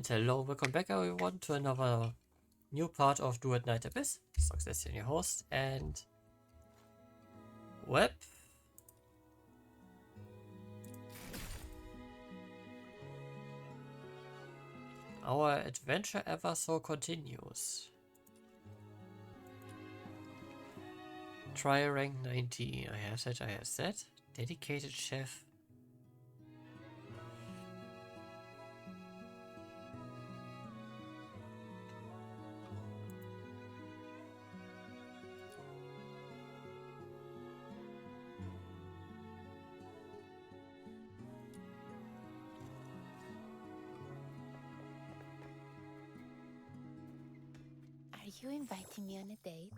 And hello, welcome back everyone to another new part of Duet Night Abyss. Nox Destin, your host, and web. Our adventure ever so continues. Try rank 19. I have that. Dedicated chef. Are you inviting me on a date?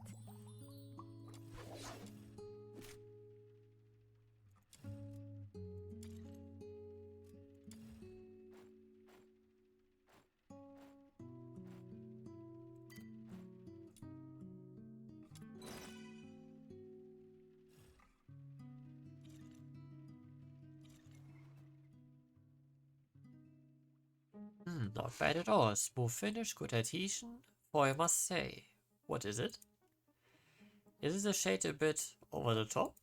Not bad at all. Smooth finish, good adhesion. For I must say, what is it? Is it a shade a bit over the top?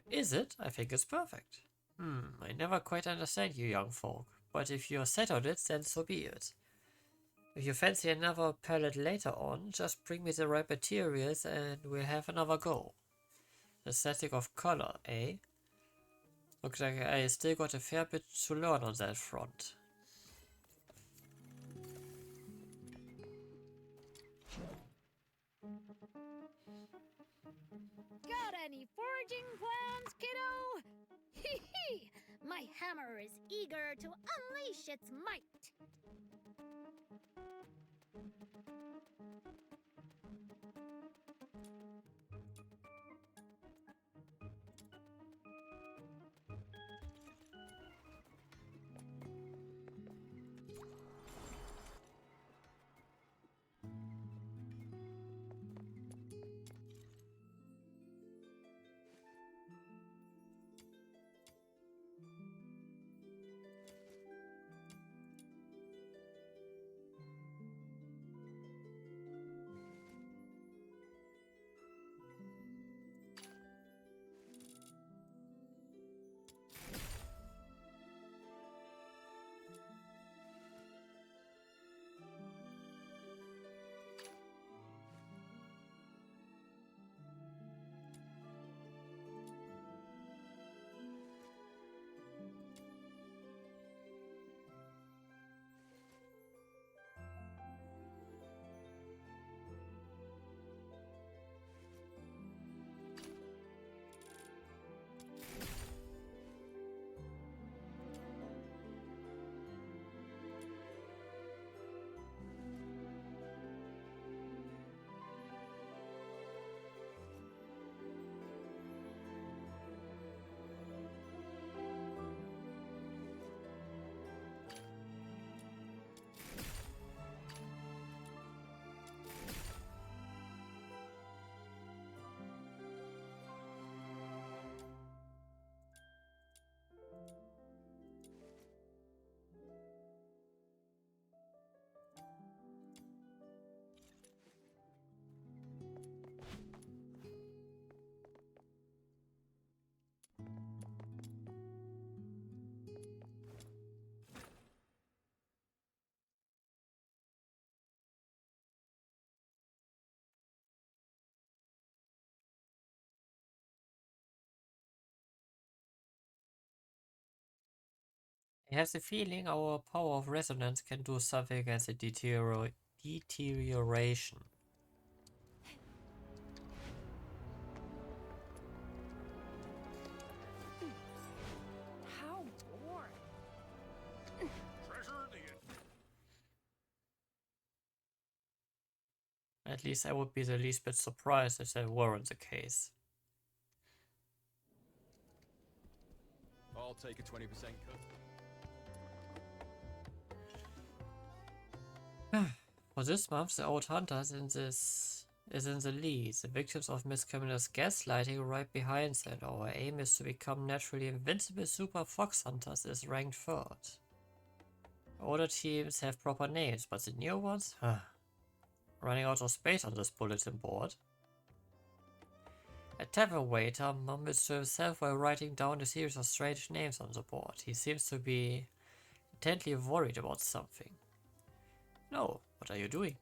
Is it? I think it's perfect. I never quite understand you young folk, but if you're set on it, then so be it. If you fancy another palette later on, just bring me the right materials and we'll have another go. Aesthetic of color, eh? Looks like I still got a fair bit to learn on that front. Got any foraging plans, kiddo? Hee hee! My hammer is eager to unleash its might. I have the feeling our power of resonance can do something against the deterioration. How boring. At least I would be the least bit surprised if that weren't the case. I'll take a 20% cut. For this month, the old hunters in this is in the lead. The victims of Miss Camilla's gaslighting are right behind that. Our aim is to become naturally invincible super fox hunters is ranked 3rd. Older teams have proper names, but the new ones? Running out of space on this bulletin board. A tavern waiter mumbles to himself while writing down a series of strange names on the board. He seems to be intently worried about something. No, what are you doing?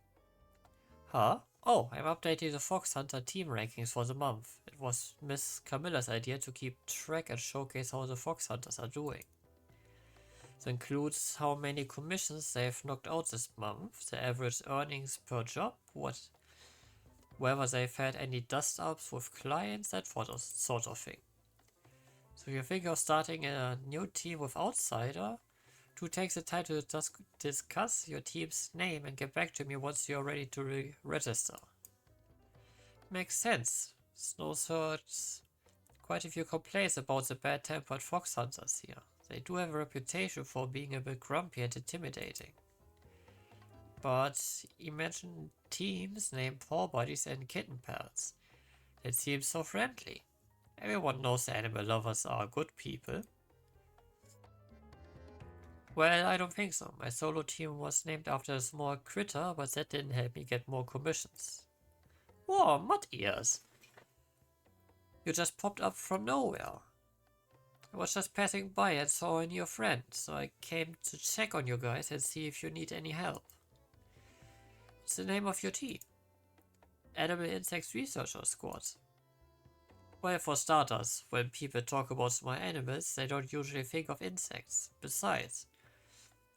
Huh? Oh, I'm updating the Fox Hunter team rankings for the month. It was Miss Camilla's idea to keep track and showcase how the Fox Hunters are doing. This includes how many commissions they've knocked out this month, the average earnings per job, whether they've had any dust-ups with clients, that sort of thing. So if you think of starting a new team with Outsider, do take the time to discuss your team's name and get back to me once you're ready to register. Makes sense. Snow's heard quite a few complaints about the bad-tempered fox hunters here. They do have a reputation for being a bit grumpy and intimidating. But imagine teams named Paw Buddies and Kitten Pals. It seems so friendly. Everyone knows the animal lovers are good people. Well, I don't think so. My solo team was named after a small critter, but that didn't help me get more commissions. Whoa, mud ears! You just popped up from nowhere. I was just passing by and saw a new friend, so I came to check on you guys and see if you need any help. What's the name of your team? Animal Insects Researcher Squad. Well, for starters, when people talk about small animals, they don't usually think of insects. Besides,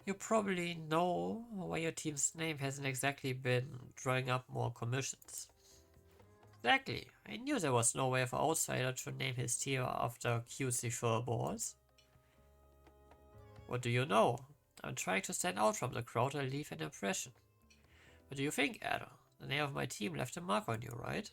you probably know why your team's name hasn't exactly been drawing up more commissions. Exactly. I knew there was no way for Outsider to name his team after cutesy furballs. What do you know? I'm trying to stand out from the crowd and leave an impression. What do you think, Ada? The name of my team left a mark on you, right?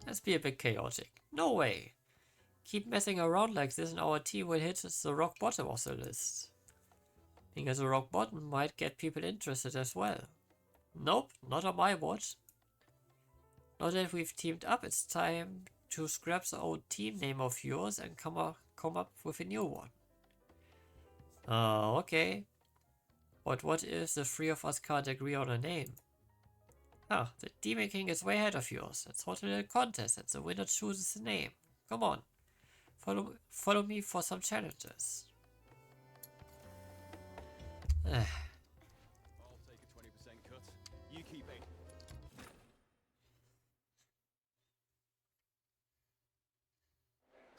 Let's be a bit chaotic. No way. Keep messing around like this and our team will hit the rock bottom of the list. Being at the rock bottom might get people interested as well. Nope, not on my watch. Now that we've teamed up, it's time to scrap the old team name of yours and come up with a new one. Okay. But what if the three of us can't agree on a name? The Demon King is way ahead of yours. Let's hold a little contest and the winner chooses the name. Come on. Follow me for some challenges. I'll take a 20% cut. You keep it.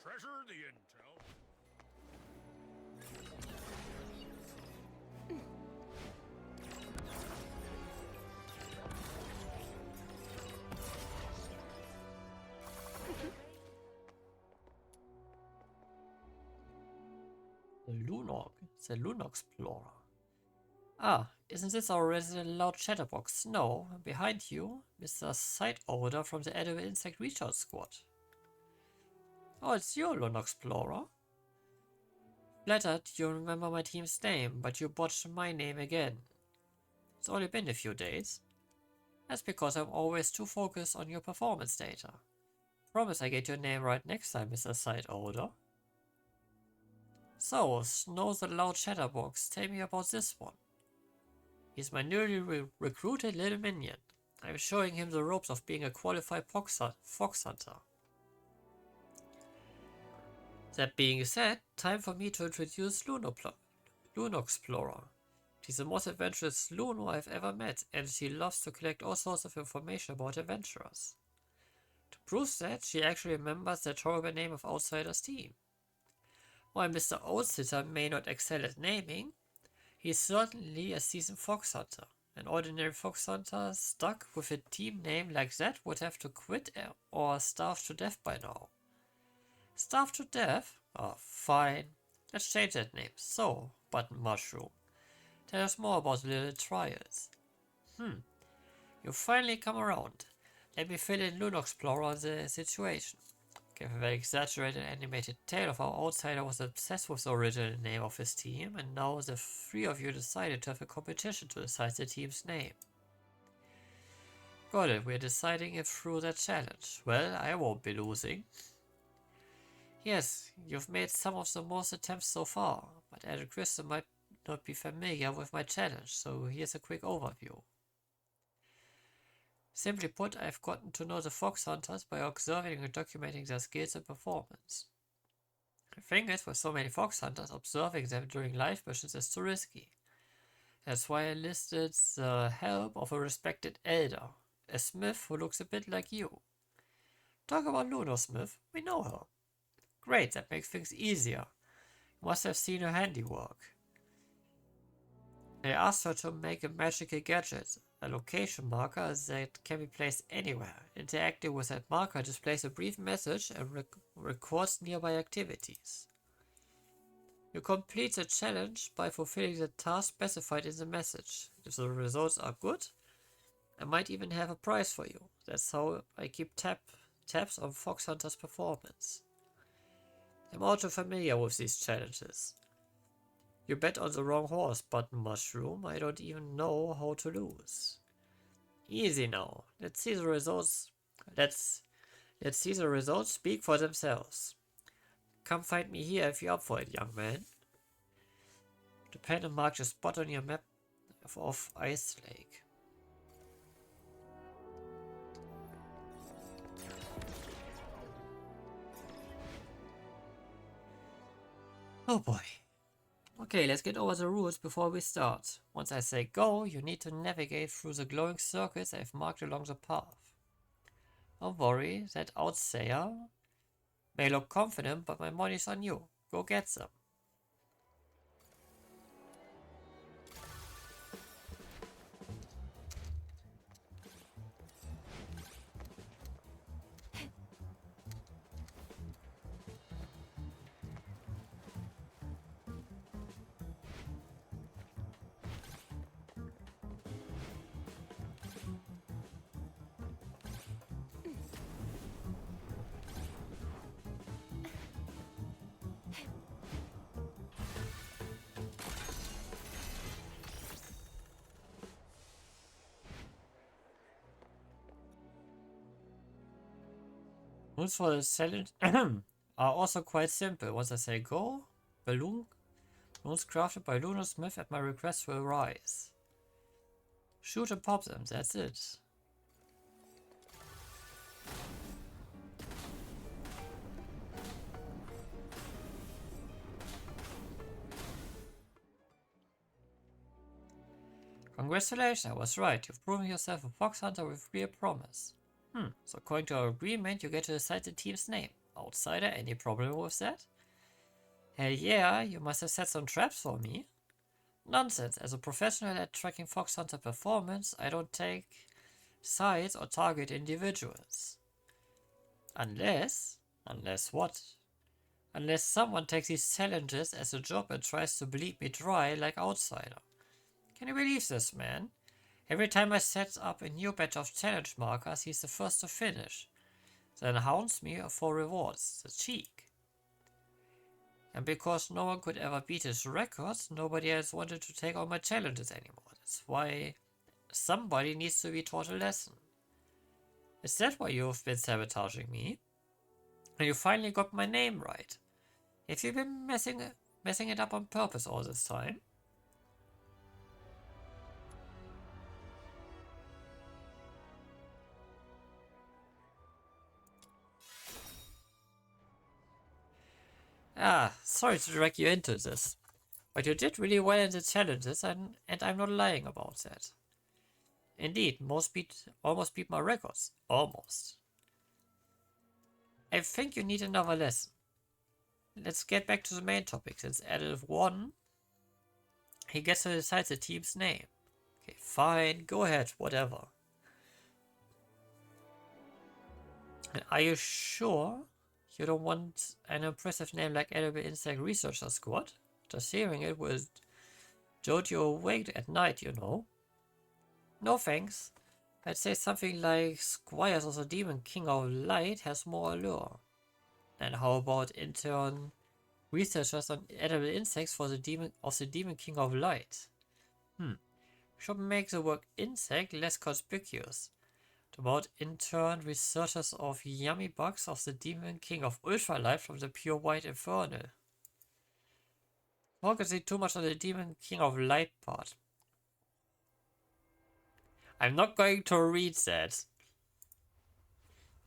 Treasure the intel. The Lunox Explorer. Isn't this our resident loud chatterbox Snow? Behind you, Mr. Sight Odor from the Edible Insect Research Squad. Oh, it's you, Lunox Explorer. Flattered you remember my team's name, but you botched my name again. It's only been a few days. That's because I'm always too focused on your performance data. Promise I get your name right next time, Mr. Sight Odor. So, Snow the Loud Chatterbox, tell me about this one. He's my newly recruited little minion. I'm showing him the ropes of being a qualified fox hunter. That being said, time for me to introduce Luno Explorer. She's the most adventurous Luno I've ever met, and she loves to collect all sorts of information about adventurers. To prove that, she actually remembers the horrible name of Outsider's team. While Mr. Oldsitter may not excel at naming, he's certainly a seasoned fox hunter. An ordinary fox hunter stuck with a team name like that would have to quit or starve to death by now. Starve to death? Oh, fine. Let's change that name. So, Button Mushroom, tell us more about the little trials. You finally come around. Let me fill in Luno Explorer on the situation. Gave a very exaggerated animated tale of how Outsider was obsessed with the original name of his team, and now the three of you decided to have a competition to decide the team's name. Got it, we're deciding it through that challenge. Well, I won't be losing. Yes, you've made some of the most attempts so far, but Adel Crystal might not be familiar with my challenge, so here's a quick overview. Simply put, I've gotten to know the fox hunters by observing and documenting their skills and performance. The thing is, with so many fox hunters, observing them during live missions is too risky. That's why I enlisted the help of a respected elder, a smith who looks a bit like you. Talk about Luno Smith, we know her. Great, that makes things easier. You must have seen her handiwork. I asked her to make a magical gadget, a location marker that can be placed anywhere. Interacting with that marker displays a brief message and records nearby activities. You complete the challenge by fulfilling the task specified in the message. If the results are good, I might even have a prize for you. That's how I keep tabs on Fox Hunter's performance. I'm all too familiar with these challenges. You bet on the wrong horse, Button Mushroom. I don't even know how to lose. Easy now. Let's see the results. Let's see the results speak for themselves. Come find me here if you're up for it, young man. The pen and mark the spot on your map of Ice Lake. Oh boy. Okay, let's get over the rules before we start. Once I say go, you need to navigate through the glowing circles I've marked along the path. Don't worry, that outsayer may look confident, but my money's on you. Go get them. Rules for the challenge are also quite simple. Once I say go, balloons crafted by Luno Smith at my request will rise. Shoot and pop them, that's it. Congratulations, I was right. You've proven yourself a fox hunter with real promise. So according to our agreement, you get to decide the team's name. Outsider, any problem with that? Hell yeah, you must have set some traps for me. Nonsense, as a professional at tracking fox hunter performance, I don't take sides or target individuals. Unless what? Unless someone takes these challenges as a job and tries to bleed me dry like Outsider. Can you believe this, man? Every time I set up a new batch of challenge markers, he's the first to finish. Then hounds me for rewards. The cheek. And because no one could ever beat his records, nobody else wanted to take on my challenges anymore. That's why somebody needs to be taught a lesson. Is that why you've been sabotaging me? And you finally got my name right. Have you been messing it up on purpose all this time? Sorry to drag you into this, but you did really well in the challenges, and I'm not lying about that. Indeed, almost beat my records. Almost. I think you need another lesson. Let's get back to the main topic. Since Adel won, he gets to decide the team's name. Okay, fine, go ahead, whatever. And are you sure you don't want an impressive name like Edible Insect Researcher Squad? Just hearing it will jolt you awake at night, you know. No thanks. I'd say something like Squires of the Demon King of Light has more allure. And how about intern researchers on edible insects for the Demon King of Light? Should make the word insect less conspicuous. About intern researchers of yummy bugs of the Demon King of Ultralight from the Pure White Infernal. Focusing too much on the Demon King of Light part. I'm not going to read that.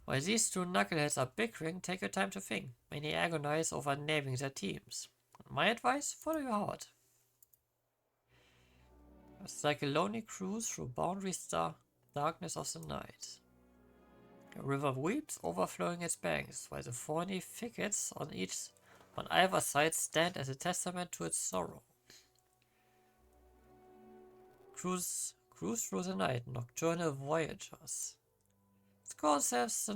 While these two knuckleheads are bickering, take your time to think. Many agonize over naming their teams. My advice, follow your heart. It's like a lonely cruise through boundary darkness of the night. A river weeps, overflowing its banks, while the thorny thickets on either side stand as a testament to its sorrow. Cruise through the night, nocturnal voyagers. Let's call ourselves the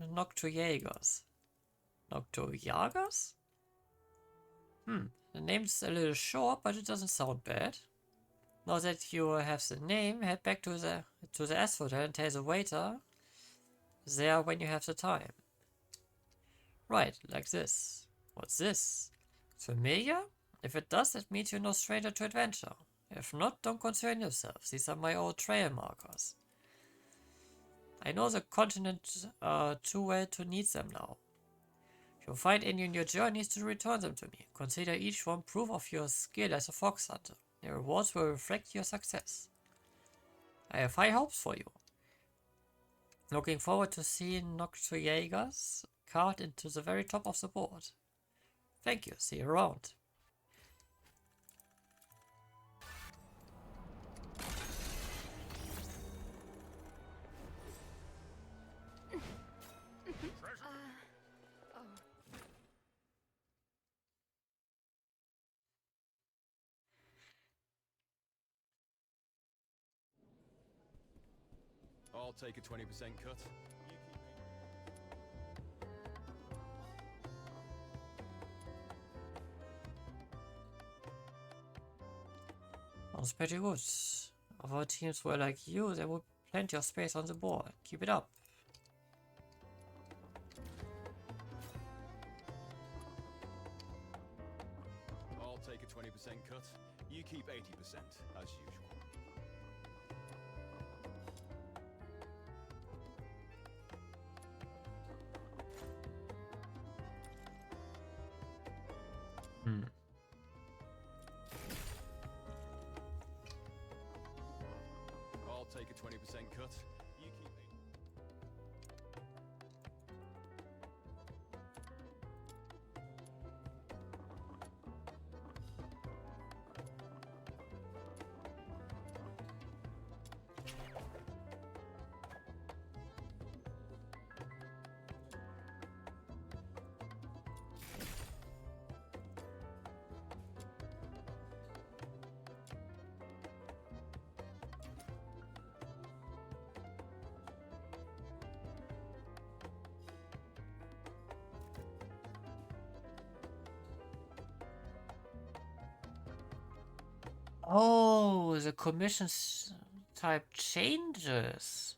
Noctojagers. Noctojagers? The name's a little short, but it doesn't sound bad. Now that you have the name, head back to the asphodel and tell the waiter there when you have the time. Right, like this. What's this? Familiar? If it does, that means you're no stranger to adventure. If not, don't concern yourself. These are my old trail markers. I know the continent too well to need them now. If you find any on your journeys, to return them to me. Consider each one proof of your skill as a fox hunter. Your rewards will reflect your success. I have high hopes for you. Looking forward to seeing Noctojagers carved into the very top of the board. Thank you, see you around. I'll take a 20% cut. Sounds pretty good. If our teams were like you, there would be plenty of space on the board. Keep it up. I'll take a 20% cut. You keep 80%, as usual. I'll take a 20% cut. You keep 80%. Oh, the commission's type changes.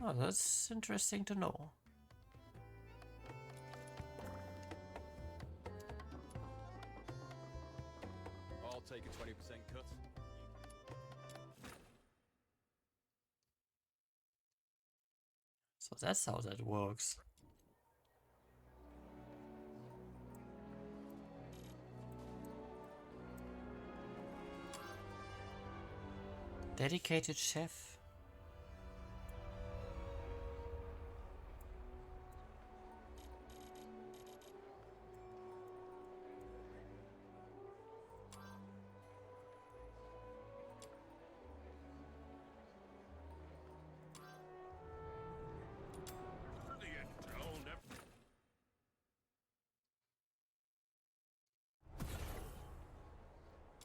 Oh, that's interesting to know. I'll take a 20% cut. So that's how that works. Dedicated chef.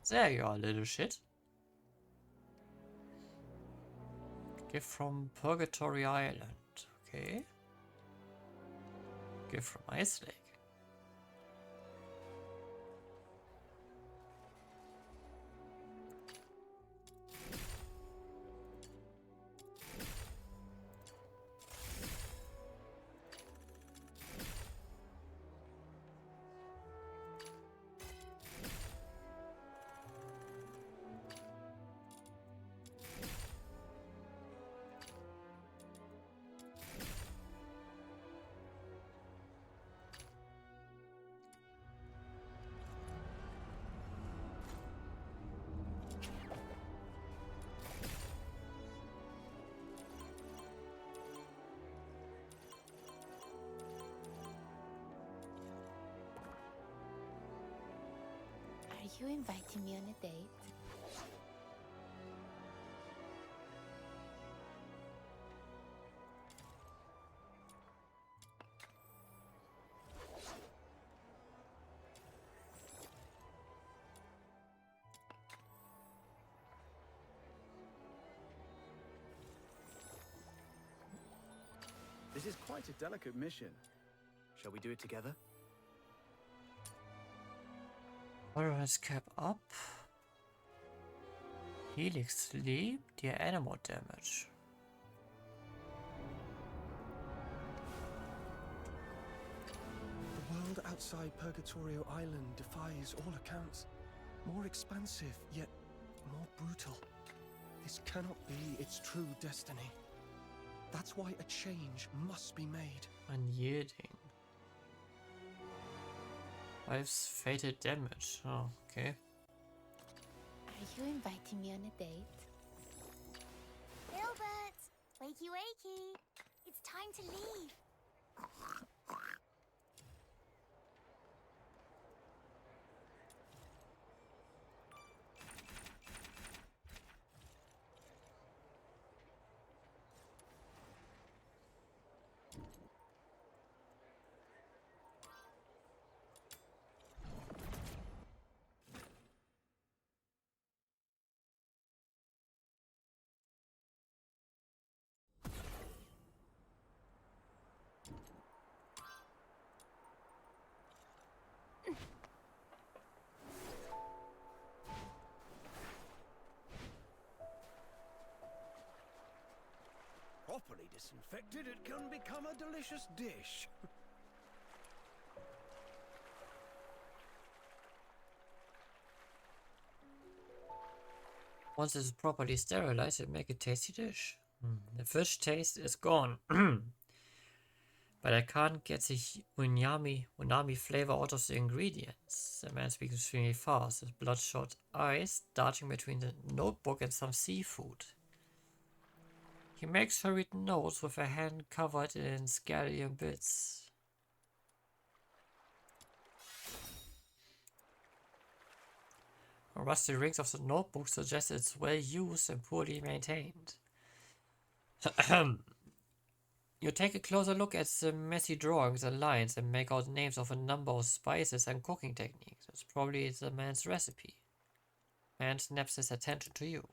There you are, little shit. Gift from Purgatory Island. Okay. Gift from Ice Lake. you inviting me on a date? This is quite a delicate mission. Shall we do it together? Tolerance cap up. Helix sleep, dear animal damage. The world outside Purgatorio Island defies all accounts. More expansive, yet more brutal. This cannot be its true destiny. That's why a change must be made. Unyielding. Life's fated damage. Oh, okay. Are you inviting me on a date? Gilbert! Wakey wakey! It's time to leave. Properly disinfected, it can become a delicious dish. Once it's properly sterilized, it make a tasty dish. The fish taste is gone. But I can't get the unami flavor out of the ingredients. The man speaks extremely fast, his bloodshot eyes darting between the notebook and some seafood. He makes hurried notes with a hand covered in scallion bits. The rusty rings of the notebook suggest it's well used and poorly maintained. You take a closer look at the messy drawings and lines and make out names of a number of spices and cooking techniques. It's probably the man's recipe. Man snaps his attention to you.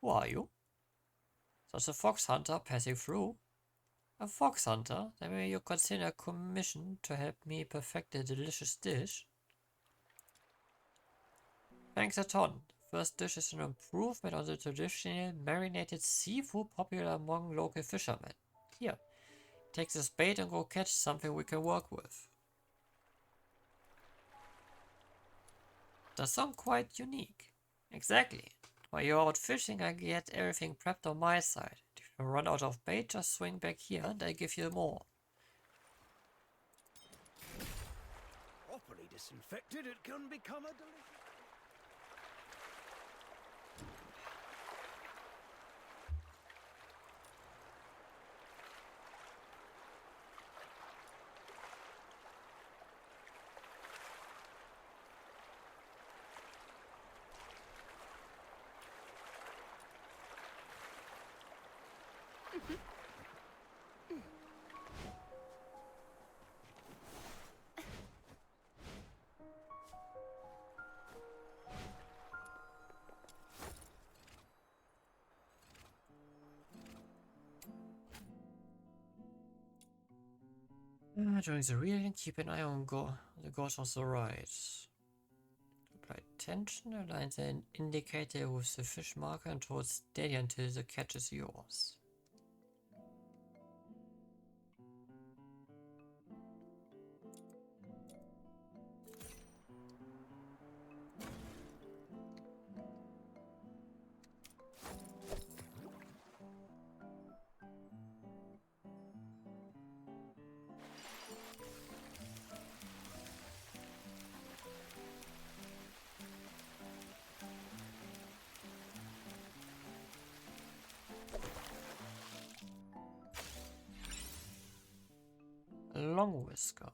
Who are you? Such a fox hunter passing through. A fox hunter? Then may you consider a commission to help me perfect a delicious dish? Thanks a ton. First dish is an improvement on the traditional marinated seafood popular among local fishermen. Here. Take this bait and go catch something we can work with. Does sound quite unique. Exactly. While you're out fishing, I get everything prepped on my side. If you run out of bait, just swing back here and I give you more. Properly disinfected, it can become a delicious... During the reading, keep an eye on the gauge on the right. Apply tension, align the indicator with the fish marker and hold steady until the catch is yours. Long whisker.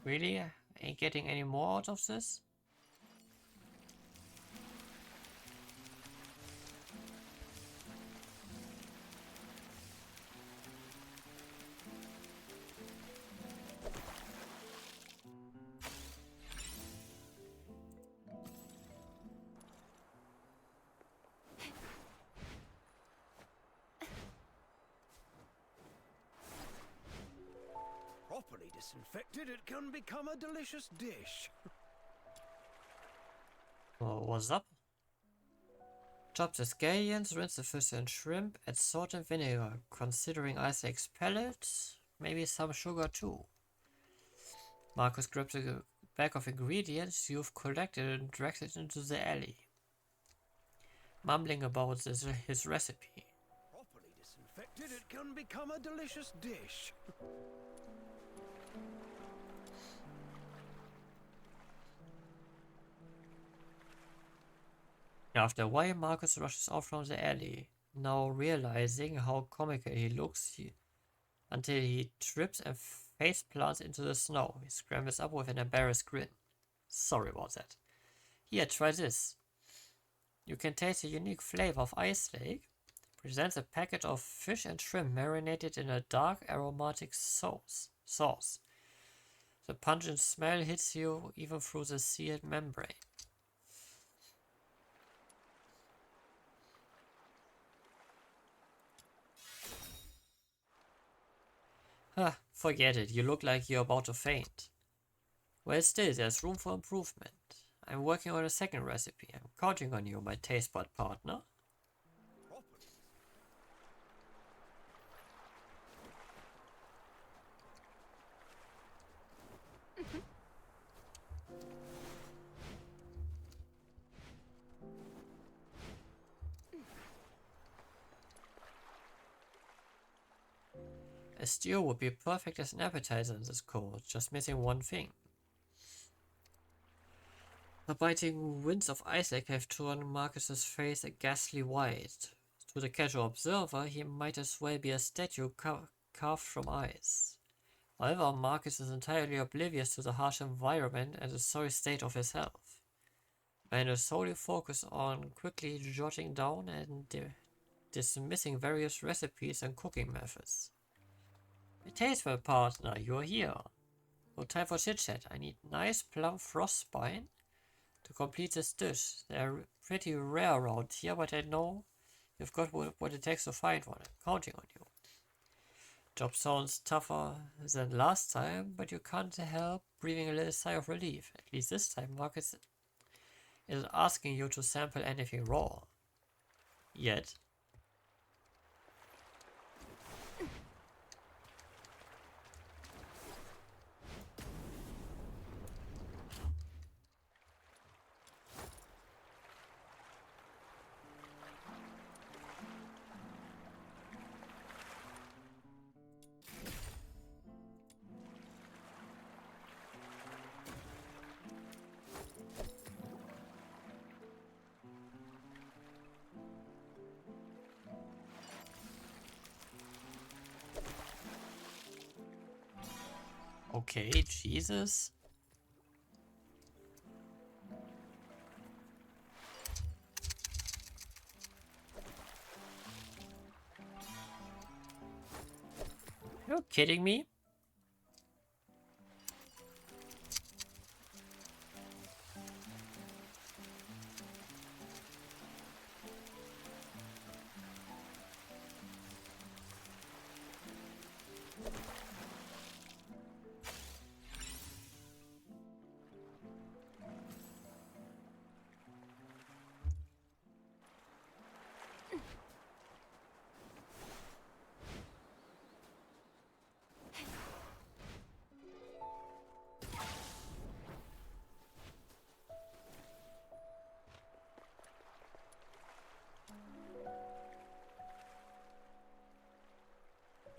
Really? Ain't getting any more out of this? Properly disinfected, it can become a delicious dish. What's up? Chop the scallions, rinse the fish and shrimp, add salt and vinegar. Considering Isaac's palate, maybe some sugar too. Marcus grabs a bag of ingredients you've collected and drags it into the alley, mumbling about his recipe. Properly disinfected, it can become a delicious dish. After a while, Marcus rushes off from the alley, now realizing how comical he looks until he trips and face plants into the snow. He scrambles up with an embarrassed grin. Sorry about that. Here, try this. You can taste the unique flavor of ice lake. Presents a packet of fish and shrimp marinated in a dark aromatic sauce. The pungent smell hits you even through the sealed membrane. Forget it, you look like you're about to faint. Well, still, there's room for improvement. I'm working on a second recipe. I'm counting on you, my taste bud partner. A stew would be perfect as an appetizer in this court, just missing one thing. The biting winds of Isaac have turned Marcus's face a ghastly white. To the casual observer, he might as well be a statue carved from ice. However, Marcus is entirely oblivious to the harsh environment and the sorry state of his health, and is solely focused on quickly jotting down and dismissing various recipes and cooking methods. My taste well, partner, you're here. No time for chit-chat. I need nice plump frost spine to complete this dish. They're pretty rare around here, but I know you've got what it takes to find one. I'm counting on you. Job sounds tougher than last time, but you can't help breathing a little sigh of relief. At least this time, Marcus isn't asking you to sample anything raw. Yet. Okay, Jesus. Are you kidding me?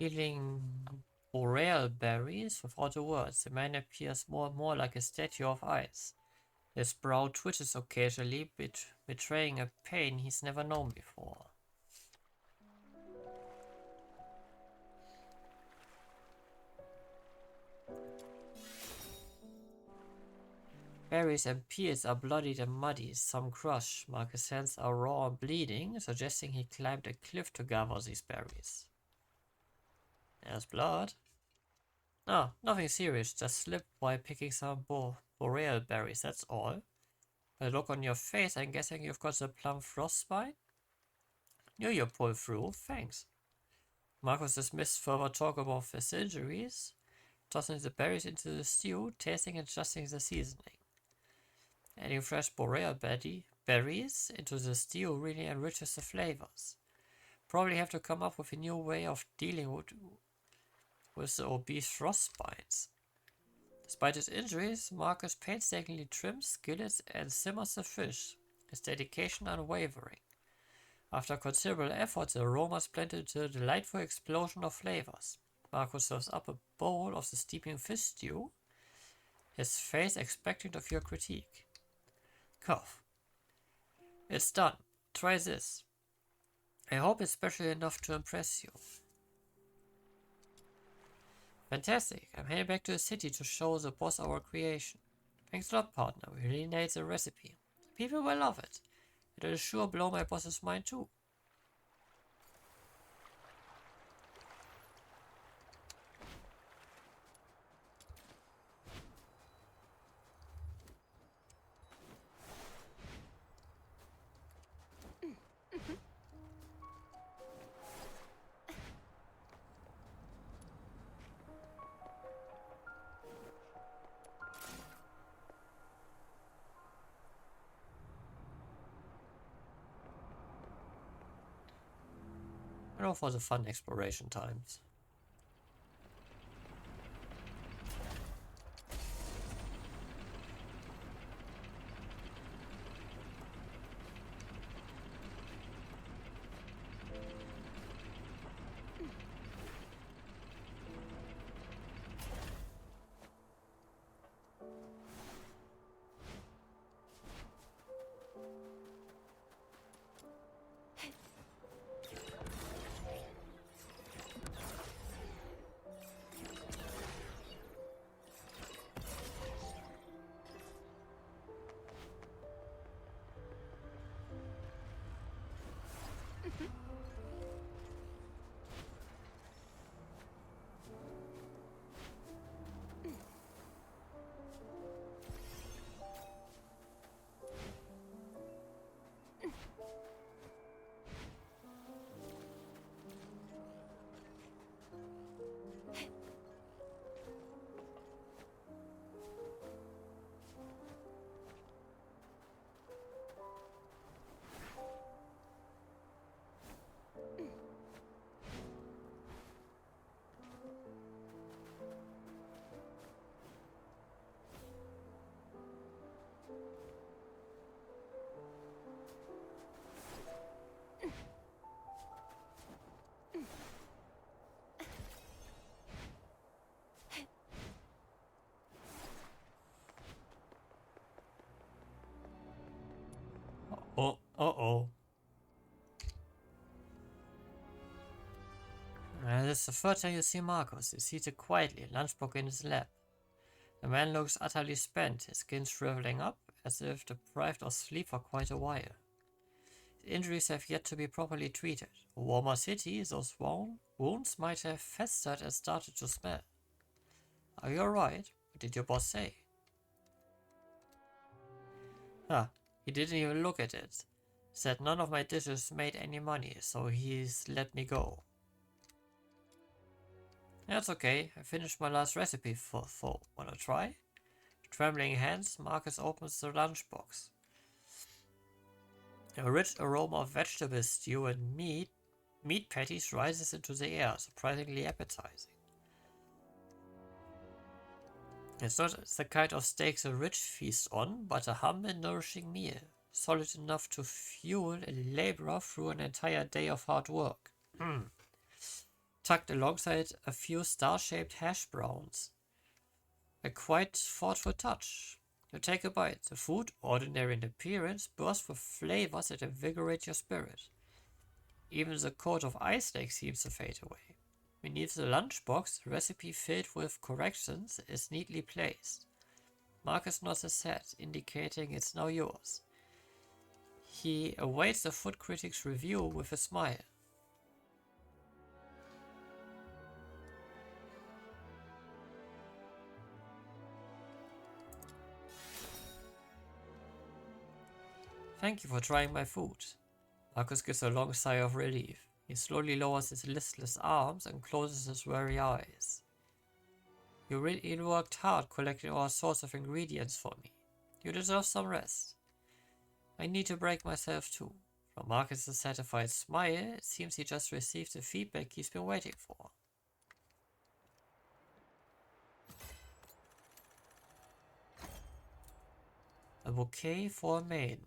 Healing boreal berries without the words. The man appears more and more like a statue of ice. His brow twitches occasionally, betraying a pain he's never known before. Berries and peels are bloodied and muddy, some crushed. Marcus' hands are raw and bleeding, suggesting he climbed a cliff to gather these berries. There's blood. No, nothing serious, just slipped while picking some boreal berries, that's all. By the look on your face, I'm guessing you've got the plum frostbite? Knew you pulled through, thanks. Marcus dismissed further talk about his injuries, tossing the berries into the stew, tasting and adjusting the seasoning. Adding fresh boreal berries into the stew really enriches the flavors. Probably have to come up with a new way of dealing with the obese frostbites. Despite his injuries, Marcus painstakingly trims, skillets, and simmers the fish, his dedication unwavering. After considerable effort, the aromas blend into a delightful explosion of flavors. Marcus serves up a bowl of the steaming fish stew, his face expectant of your critique. Cough. It's done. Try this. I hope it's special enough to impress you. Fantastic. I'm heading back to the city to show the boss our creation. Thanks a lot, partner. We really nailed the recipe. People will love it. It'll sure blow my boss's mind too. And all for the fun exploration times. Oh, uh-oh. This is the third time you see Marcus. He's seated quietly, lunchbox in his lap. The man looks utterly spent, his skin shriveling up, as if deprived of sleep for quite a while. His injuries have yet to be properly treated. A warmer city, those wounds might have festered and started to smell. Are you alright? What did your boss say? He didn't even look at it. Said none of my dishes made any money, so he's let me go. That's okay. I finished my last recipe for wanna try? Trembling hands, Marcus opens the lunchbox. A rich aroma of vegetable stew and meat patties rises into the air, surprisingly appetizing. It's not the kind of steak the rich feast on, but a humble, nourishing meal, solid enough to fuel a laborer through an entire day of hard work. Tucked alongside a few star-shaped hash browns. A quite thoughtful touch. You take a bite. The food, ordinary in appearance, bursts with flavors that invigorate your spirit. Even the coat of ice lake seems to fade away. Beneath the lunchbox, the recipe filled with corrections is neatly placed. Marcus nods his head, indicating it's now yours. He awaits the food critic's review with a smile. Thank you for trying my food. Marcus gives a long sigh of relief. He slowly lowers his listless arms and closes his weary eyes. You really worked hard collecting all sorts of ingredients for me. You deserve some rest. I need to break myself too. From Marcus's satisfied smile, it seems he just received the feedback he's been waiting for. A bouquet for a maiden.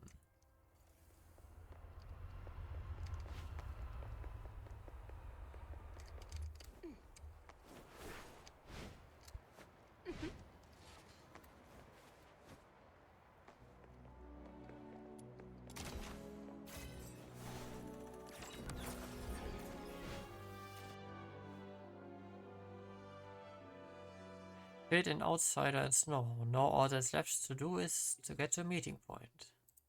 Build an outsider in snow. Now all that's left to do is to get to a meeting point.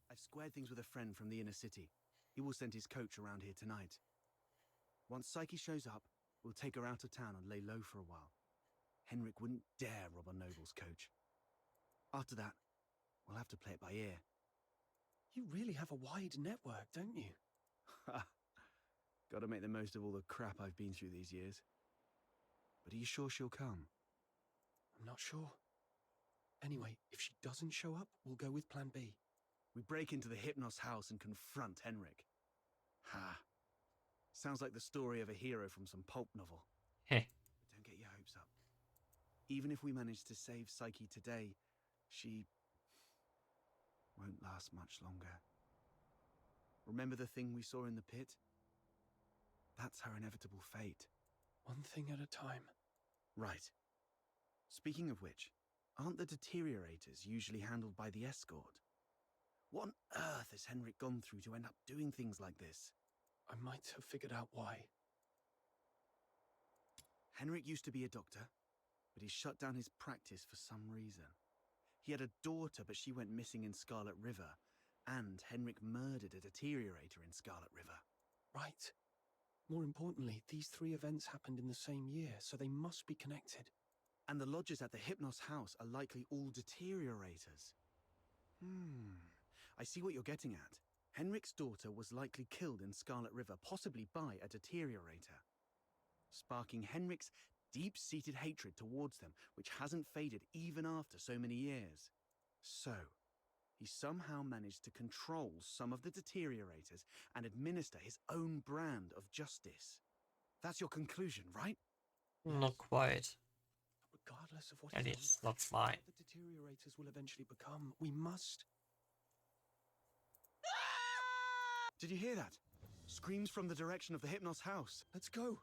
I've squared things with a friend from the inner city. He will send his coach around here tonight. Once Psyche shows up, we'll take her out of town and lay low for a while. Henrik wouldn't dare rob a noble's coach. After that, we'll have to play it by ear. You really have a wide network, don't you? Gotta make the most of all the crap I've been through these years. But are you sure she'll come? I'm not sure. Anyway, if she doesn't show up, we'll go with plan B. We break into the Hypnos house and confront Henrik. Ha. Sounds like the story of a hero from some pulp novel. Heh. But don't get your hopes up. Even if we manage to save Psyche today, she won't last much longer. Remember the thing we saw in the pit? That's her inevitable fate. One thing at a time. Right. Speaking of which, aren't the deteriorators usually handled by the escort? What on earth has Henrik gone through to end up doing things like this? I might have figured out why. Henrik used to be a doctor, but he shut down his practice for some reason. He had a daughter, but she went missing in Scarlet River, and Henrik murdered a deteriorator in Scarlet River. Right. More importantly, these three events happened in the same year, so they must be connected. And the lodgers at the Hypnos house are likely all deteriorators. I see what you're getting at. Henrik's daughter was likely killed in Scarlet River, possibly by a deteriorator, sparking Henrik's deep-seated hatred towards them, which hasn't faded even after so many years. So, he somehow managed to control some of the deteriorators and administer his own brand of justice. That's your conclusion, right? Not quite. Regardless of what And he it's does, not fine. what the deteriorators will eventually become, we must... Did you hear that? Screams from the direction of the Hypnos house. Let's go.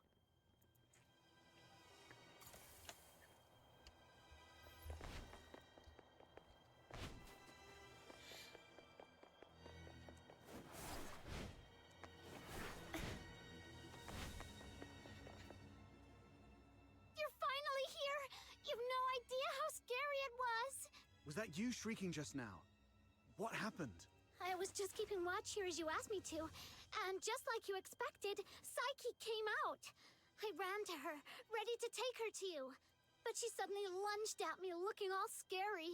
You're finally here! You've no idea how scary it was! Was that you shrieking just now? What happened? I was just keeping watch here as you asked me to, and just like you expected, Psyche came out. I ran to her, ready to take her to you, but she suddenly lunged at me looking all scary.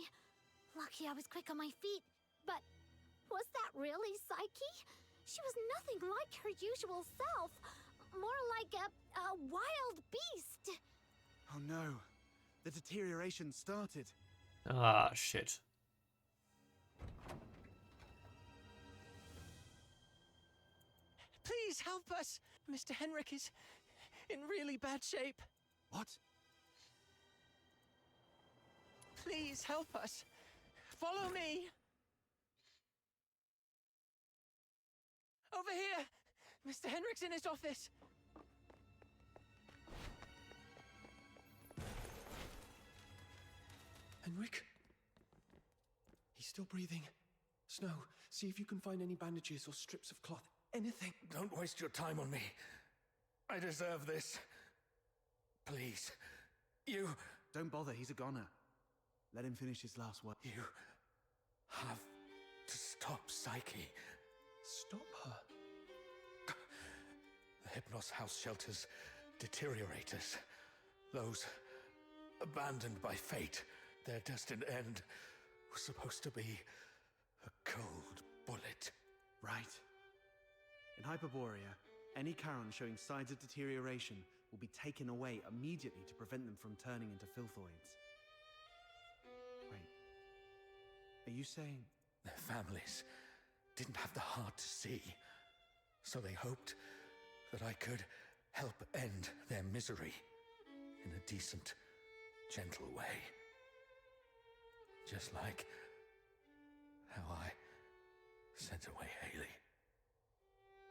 Lucky I was quick on my feet, but was that really Psyche? She was nothing like her usual self, more like a wild beast. Oh no, the deterioration started. Ah, shit. Please help us! Mr. Henrik is in really bad shape. What? Please help us. Follow me. Over here. Mr. Henrik's in his office. Henrik? He's still breathing. Snow, see if you can find any bandages or strips of cloth. Anything. Don't waste your time on me. I deserve this. Please. You... Don't bother, he's a goner. Let him finish his last word. You have to stop Psyche. Stop her. The Hypnos house shelters deteriorators. Those abandoned by fate. Their destined end was supposed to be a cold bullet. Right. In Hyperborea, any Charon showing signs of deterioration will be taken away immediately to prevent them from turning into filthoids. Wait. Are you saying... Their families didn't have the heart to see, so they hoped that I could help end their misery in a decent, gentle way. Just like how I sent away Haley.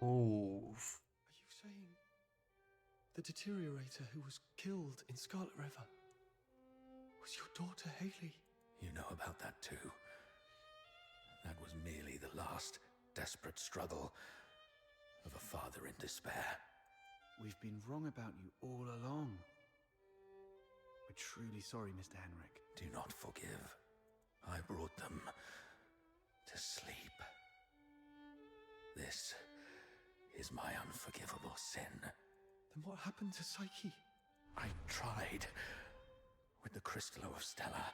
Oof. Are you saying the deteriorator who was killed in Scarlet River was your daughter, Haley? You know about that too. That was merely the last desperate struggle of a father in despair. We've been wrong about you all along. We're truly sorry, Mr. Henrik. Do not forgive. I brought them to sleep. This is my unforgivable sin. Then what happened to Psyche? I tried with the Crystallo of Stella,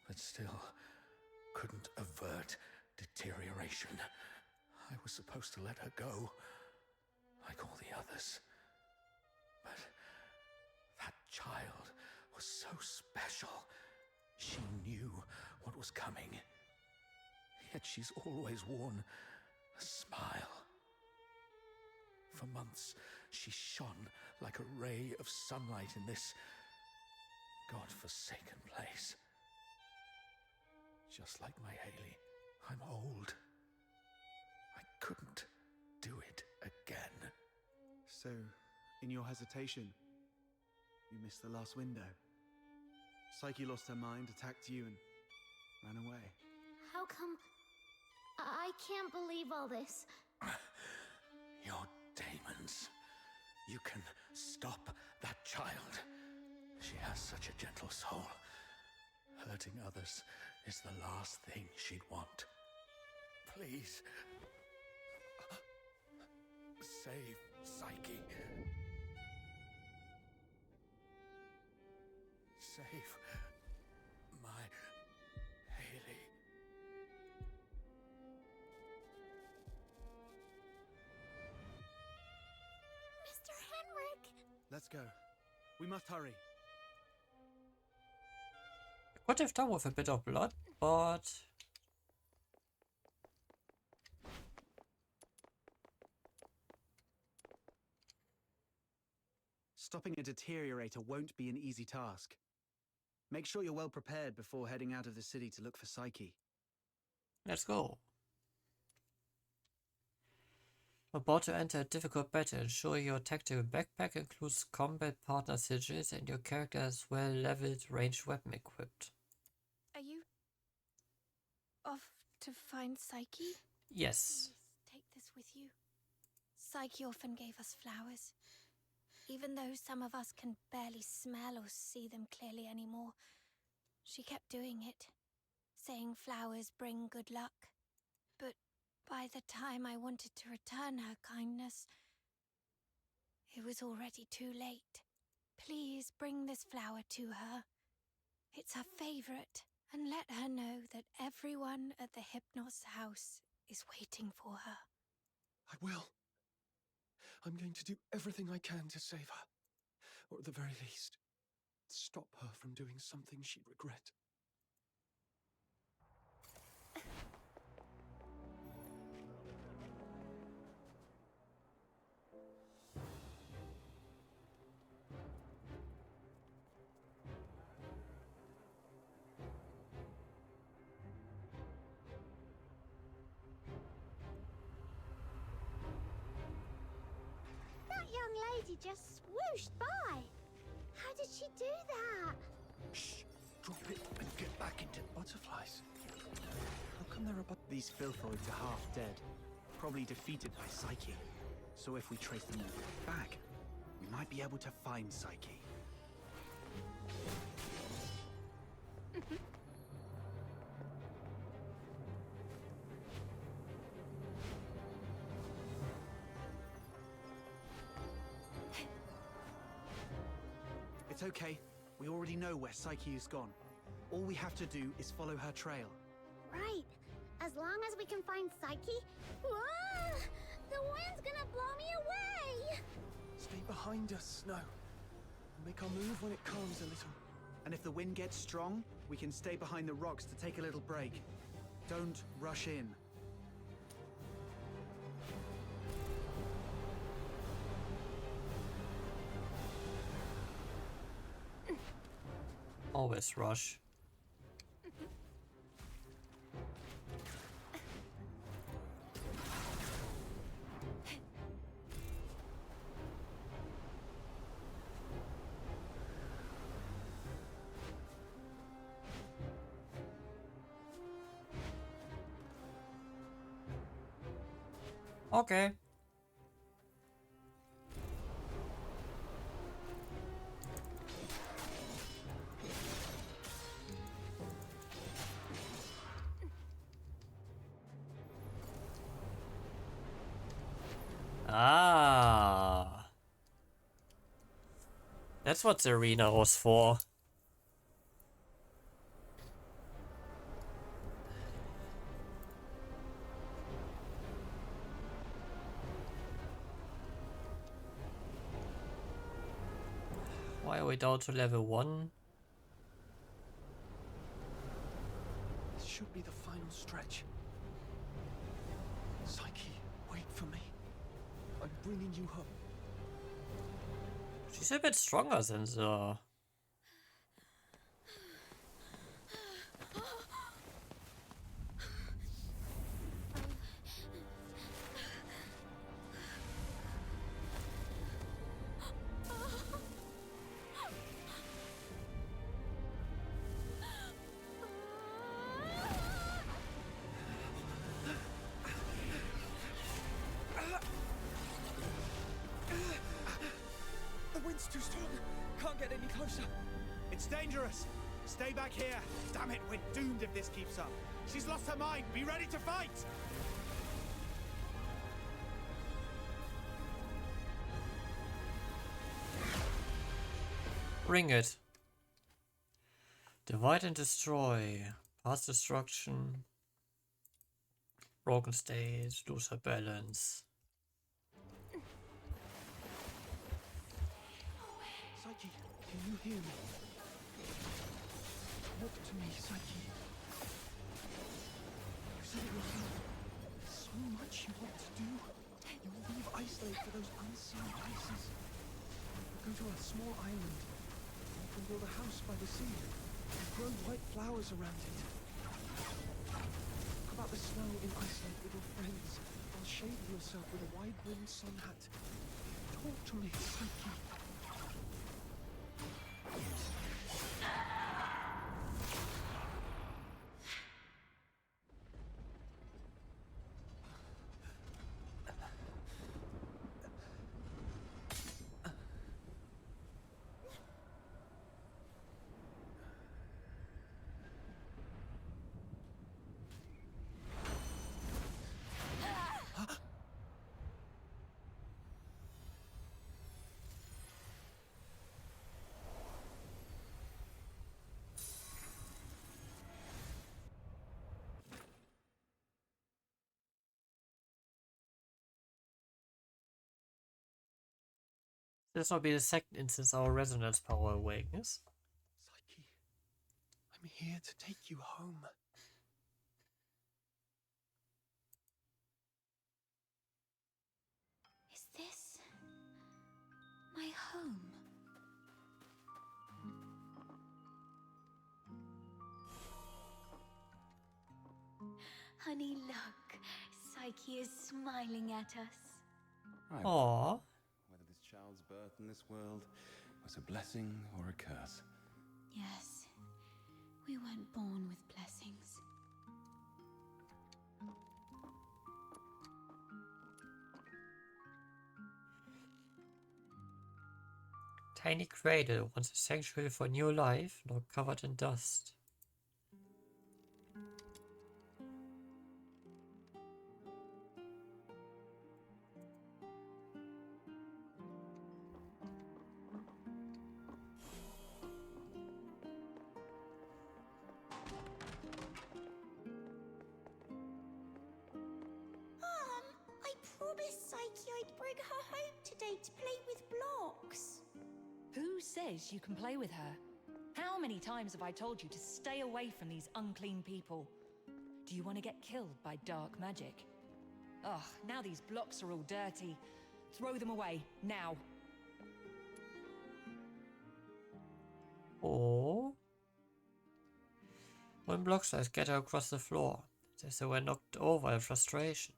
but still couldn't avert deterioration. I was supposed to let her go, like all the others. But that child was so special. She knew what was coming. Yet she's always worn a smile. For months, she shone like a ray of sunlight in this God-forsaken place. Just like my Haley, I'm old. I couldn't do it again. So, in your hesitation, you missed the last window. Psyche lost her mind, attacked you, and ran away. How come... I can't believe all this. Your demons. You can stop that child. She has such a gentle soul. Hurting others is the last thing she'd want. Please. Save Psyche. Save my Haley. Mr. Henrik! Let's go. We must hurry. I could have done with a bit of blood, but Stopping a deteriorator won't be an easy task. Make sure you're well prepared before heading out of the city to look for Psyche. let's go. About to enter a difficult battle. Ensure your tactical backpack includes combat partner sigils and your character has well-leveled ranged weapon equipped. Are you off to find Psyche? Yes. Please take this with you. Psyche often gave us flowers. Even though some of us can barely smell or see them clearly anymore, she kept doing it, saying flowers bring good luck. But by the time I wanted to return her kindness, it was already too late. Please bring this flower to her. It's her favorite, and let her know that everyone at the Hypnos house is waiting for her. I will. I'm going to do everything I can to save her. Or at the very least, stop her from doing something she'd regret. That young lady just swooshed by. How did she do that? Shh! Drop it and get back into butterflies. How come there are These filthoids are half dead, probably defeated by Psyche. So if we trace them back, we might be able to find Psyche. It's okay. We already know where Psyche has gone. All we have to do is follow her trail. Right. As long as we can find Psyche. Whoa! The wind's gonna blow me away! Stay behind us, Snow. Make our move when it calms a little. And if the wind gets strong, we can stay behind the rocks to take a little break. Don't rush in. Always rush. Okay. Ah. That's what the arena was for. Why are we down to level 1? This should be the final stretch. Psyche, wait for me. I'm bringing you home. She's a bit stronger than the... The wind's too strong. Can't get any closer. It's dangerous. Stay back here. Damn it, we're doomed if this keeps up. She's lost her mind. Be ready to fight. Ring it. Divide and destroy. Path destruction. Broken state. Lose her balance. Psyche, can you hear me? Talk to me, Psyche. You said it yourself. There's so much you want to do. You will leave Isolate for those unseen places. We'll go to a small island. You can build a house by the sea. And grow white flowers around it. How about the snow in Isolate with your friends? While shading yourself with a wide-brimmed sun hat. Talk to me, Psyche. This will be the second instance our resonance power awakens. Psyche, I'm here to take you home. Is this my home? Honey, look. Psyche is smiling at us. Aww. Whether this child's birth in this world was a blessing or a curse. Yes, we weren't born with blessings. Tiny cradle, once a sanctuary for new life, now covered in dust. promised Psyche I'd bring her home today to play with blocks. Who says you can play with her? How many times have I told you to stay away from these unclean people? Do you want to get killed by dark magic? Ugh, now these blocks are all dirty. Throw them away, now. Oh. When blocks are scattered across the floor, as they were knocked over in frustration.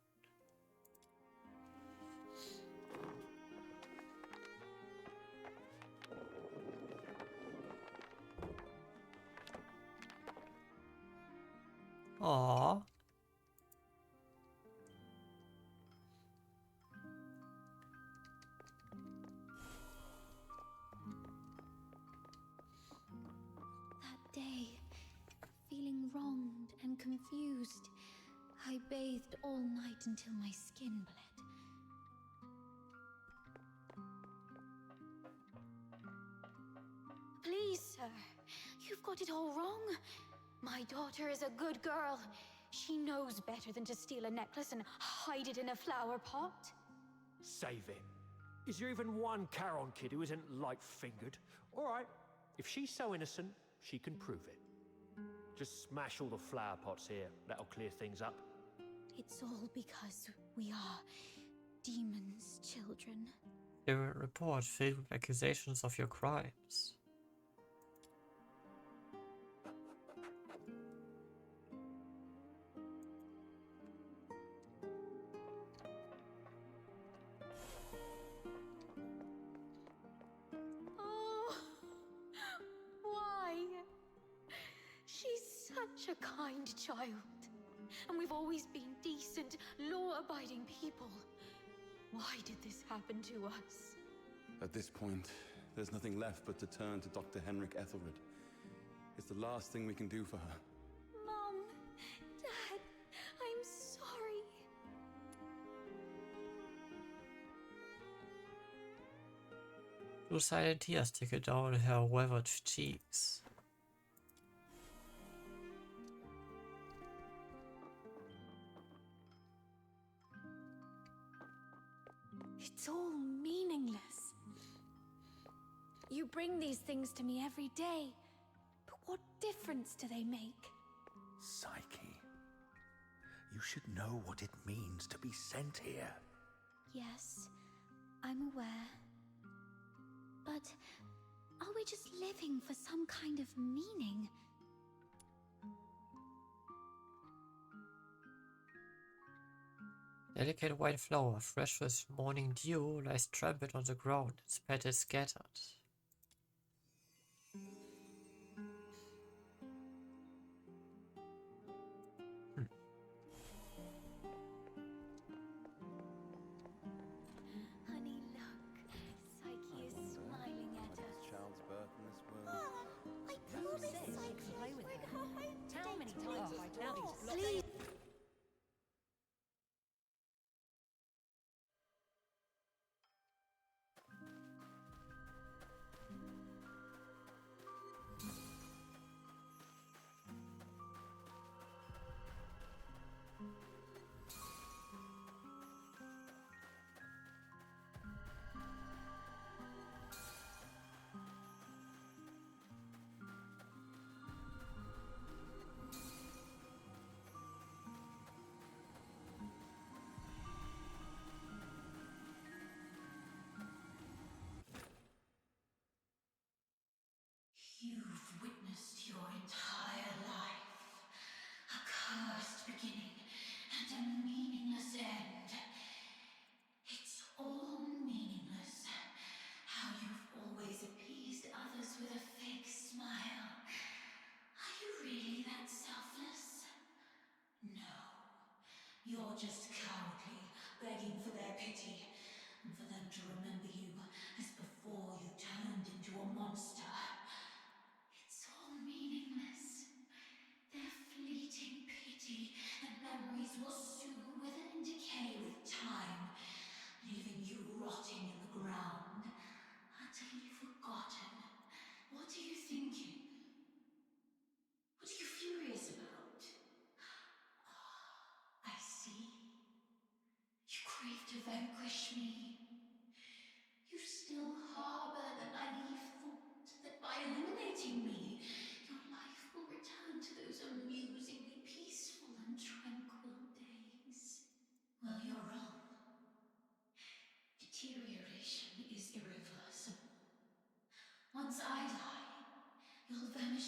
Aww. That day, feeling wronged and confused, I bathed all night until my skin bled. Please, sir, you've got it all wrong. My daughter is a good girl. She knows better than to steal a necklace and hide it in a flower pot. Save it. Is there even one Charon kid who isn't light-fingered? All right, if she's so innocent, she can prove it. Just smash all the flower pots here. That'll clear things up. It's all because we are demons' children. Your report filled with accusations of your crimes. Oh, why? She's such a kind child. And we've always been decent, law-abiding people. Why did this happen to us? At this point, there's nothing left but to turn to Dr. Henrik Ethelred. It's the last thing we can do for her. Mom, Dad, I'm sorry. Two silent tears trickled down her weathered cheeks. It's all meaningless. You bring these things to me every day, but what difference do they make? Psyche, you should know what it means to be sent here. Yes, I'm aware. But are we just living for some kind of meaning? Delicate white flower, fresh with morning dew, lies trampled on the ground, its petals scattered. Honey, look. Psyche is smiling at us. Child's birth in this world. Mom, I promised Psyche play I'd with bring her. her home today How many to play times with have I told you blocks. to block Please.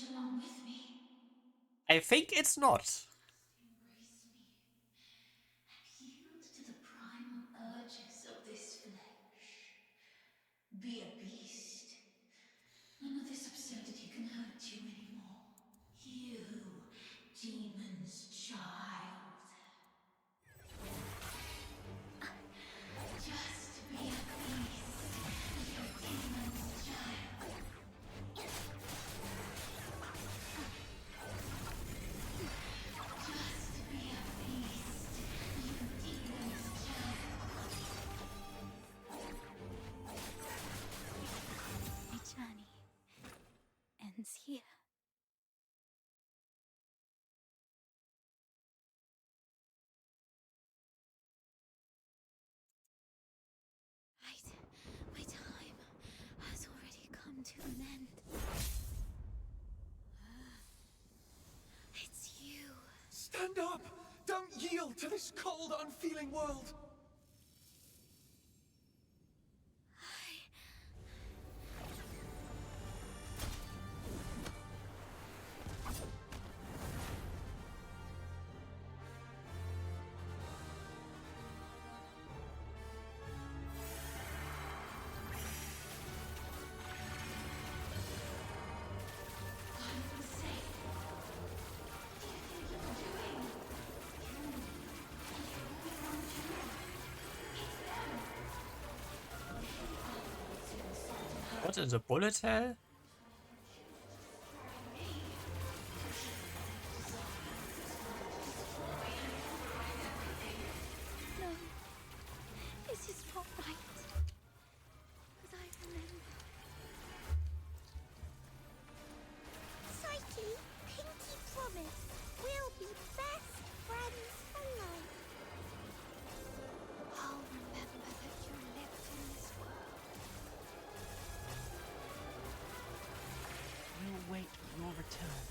vanish along with me. I think it's not. Embrace me and yield to the primal urges of this flesh. Be a beast. None of this absurdity can hurt you anymore. You, demon's child. Just be a beast, you demon's child. Just be a beast, you demon's child. My journey ends here. My time has already come to an end. It's you. Stand up! Don't yield to this cold, unfeeling world! What in the bullet hell? No, this is not right. But I remember. Psyche, pinky promise. We'll be best friends for life. I'll remember that you lived in this world. We'll wait for your return.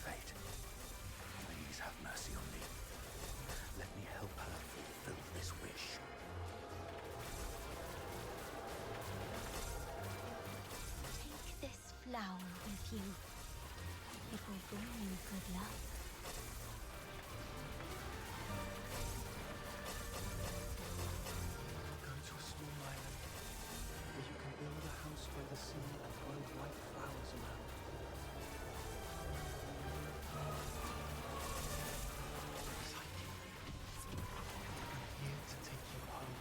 Fate, please have mercy on me. Let me help her fulfill this wish. Take this flower with you. It will bring you good luck. Go to a small island where you can build a house by the sea and grow white flowers around. Psyche, I'm here to take you home.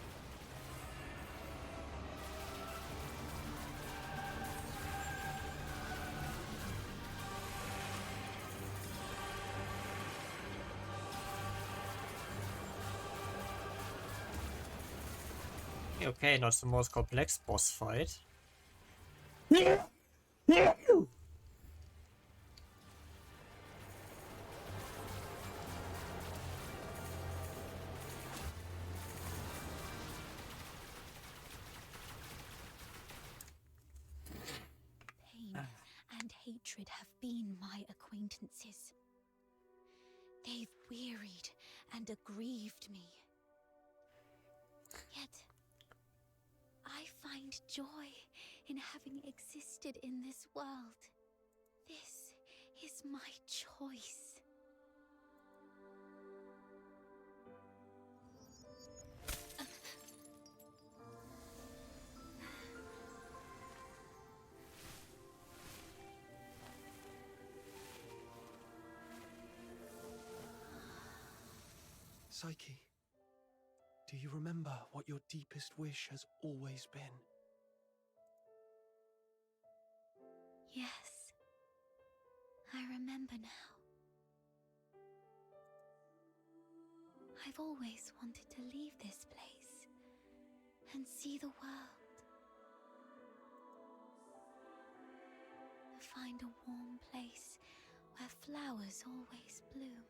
Okay, not the most complex boss fight. Pain and hatred have been my acquaintances. They've wearied and aggrieved me. Yet, I find joy in having existed in this world. This is my choice. Psyche, do you remember what your deepest wish has always been? Yes, I remember now. I've always wanted to leave this place and see the world. Find a warm place where flowers always bloom.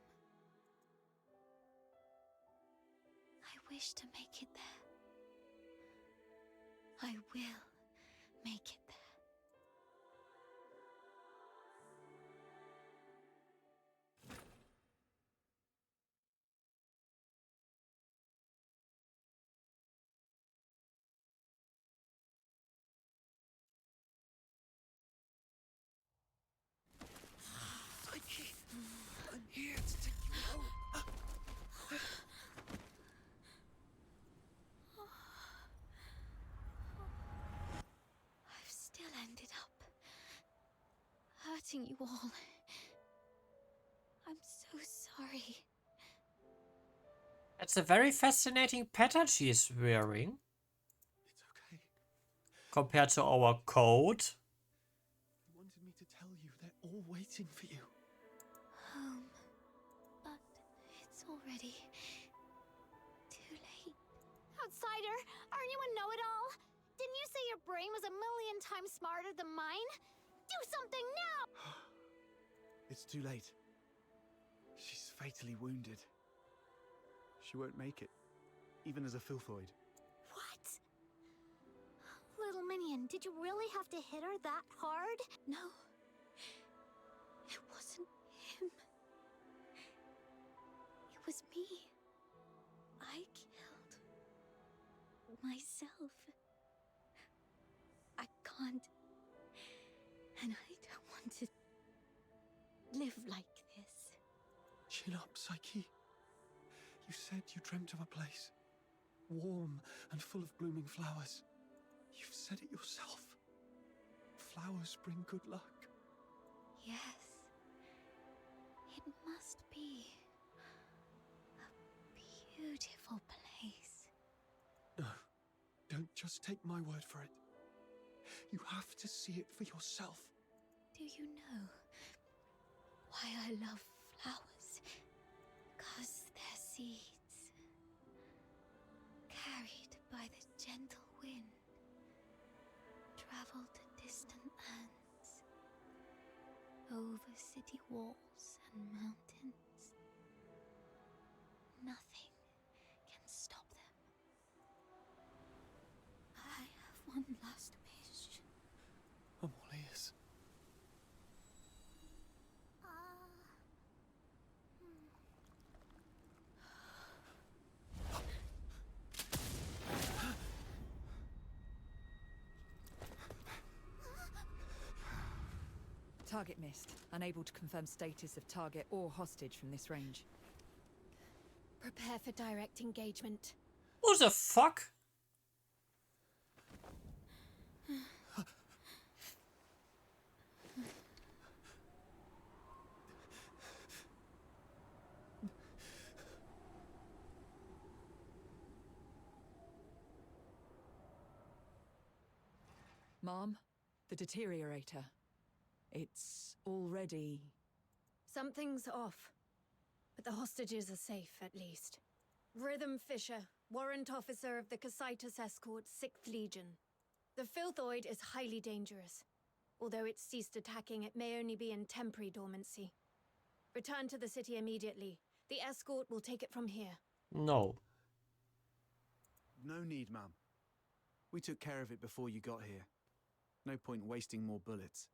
I wish to make it there. I will make it there. hurting you all. I'm so sorry. It's a very fascinating pattern she is wearing. It's okay. Compared to our code. You wanted me to tell you they're all waiting for you. Home. But it's already too late. Outsider, aren't you a know-it-all? Didn't you say your brain was a million times smarter than mine? Do something now! It's too late. She's fatally wounded. She won't make it, even as a filthoid. What? Little minion, did you really have to hit her that hard? No. It wasn't him. It was me. I killed myself. I can't. And I don't want to live like this. Chin up, Psyche. You said you dreamt of a place, warm and full of blooming flowers. You've said it yourself. Flowers bring good luck. Yes. It must be a beautiful place. No, don't just take my word for it. You have to see it for yourself. Do you know why I love flowers? 'Cause they're seeds, carried by the gentle wind, travel to distant lands, over city walls and mountains. Nothing can stop them. I have one last wish. I'm all ears. Target missed. Unable to confirm status of target or hostage from this range. Prepare for direct engagement. What the fuck? Mom, the deteriorator. It's already... Something's off. But the hostages are safe, at least. Rhythm Fisher, warrant officer of the Hiatus Escort, 6th Legion. The filthoid is highly dangerous. Although it's ceased attacking, it may only be in temporary dormancy. Return to the city immediately. The escort will take it from here. No. No need, ma'am. We took care of it before you got here. No point wasting more bullets.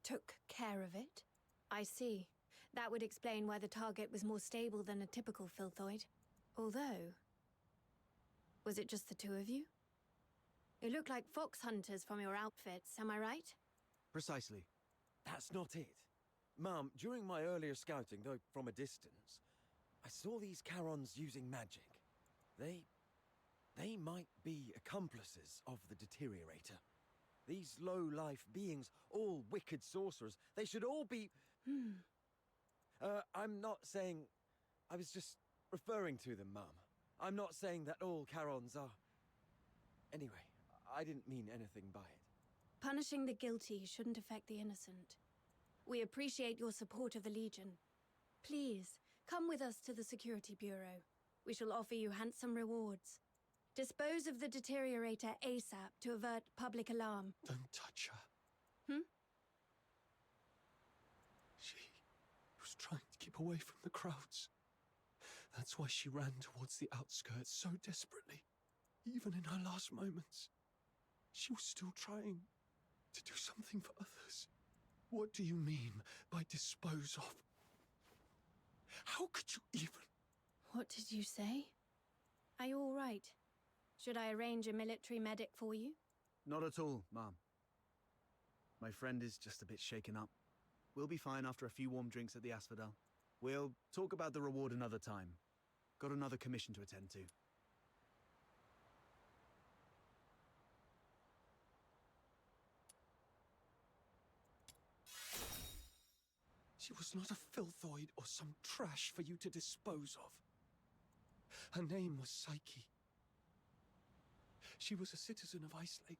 Took care of it? I see. That would explain why the target was more stable than a typical filthoid. Although... was it just the two of you? You look like fox hunters from your outfits, am I right? Precisely. That's not it. Ma'am, during my earlier scouting, though from a distance, I saw these Charons using magic. They might be accomplices of the deteriorator. These low-life beings, all wicked sorcerers, they should all be... I'm not saying... I was just referring to them, Mum. I'm not saying that all Charons are... Anyway, I didn't mean anything by it. Punishing the guilty shouldn't affect the innocent. We appreciate your support of the Legion. Please, come with us to the Security Bureau. We shall offer you handsome rewards. Dispose of the deteriorator ASAP to avert public alarm. Don't touch her. She was trying to keep away from the crowds. That's why she ran towards the outskirts so desperately. Even in her last moments, she was still trying to do something for others. What do you mean by dispose of? How could you even... What did you say? Are you all right? Should I arrange a military medic for you? Not at all, Ma'am. My friend is just a bit shaken up. We'll be fine after a few warm drinks at the Asphodel. We'll talk about the reward another time. Got another commission to attend to. She was not a filthoid or some trash for you to dispose of. Her name was Psyche. She was a citizen of Ice Lake.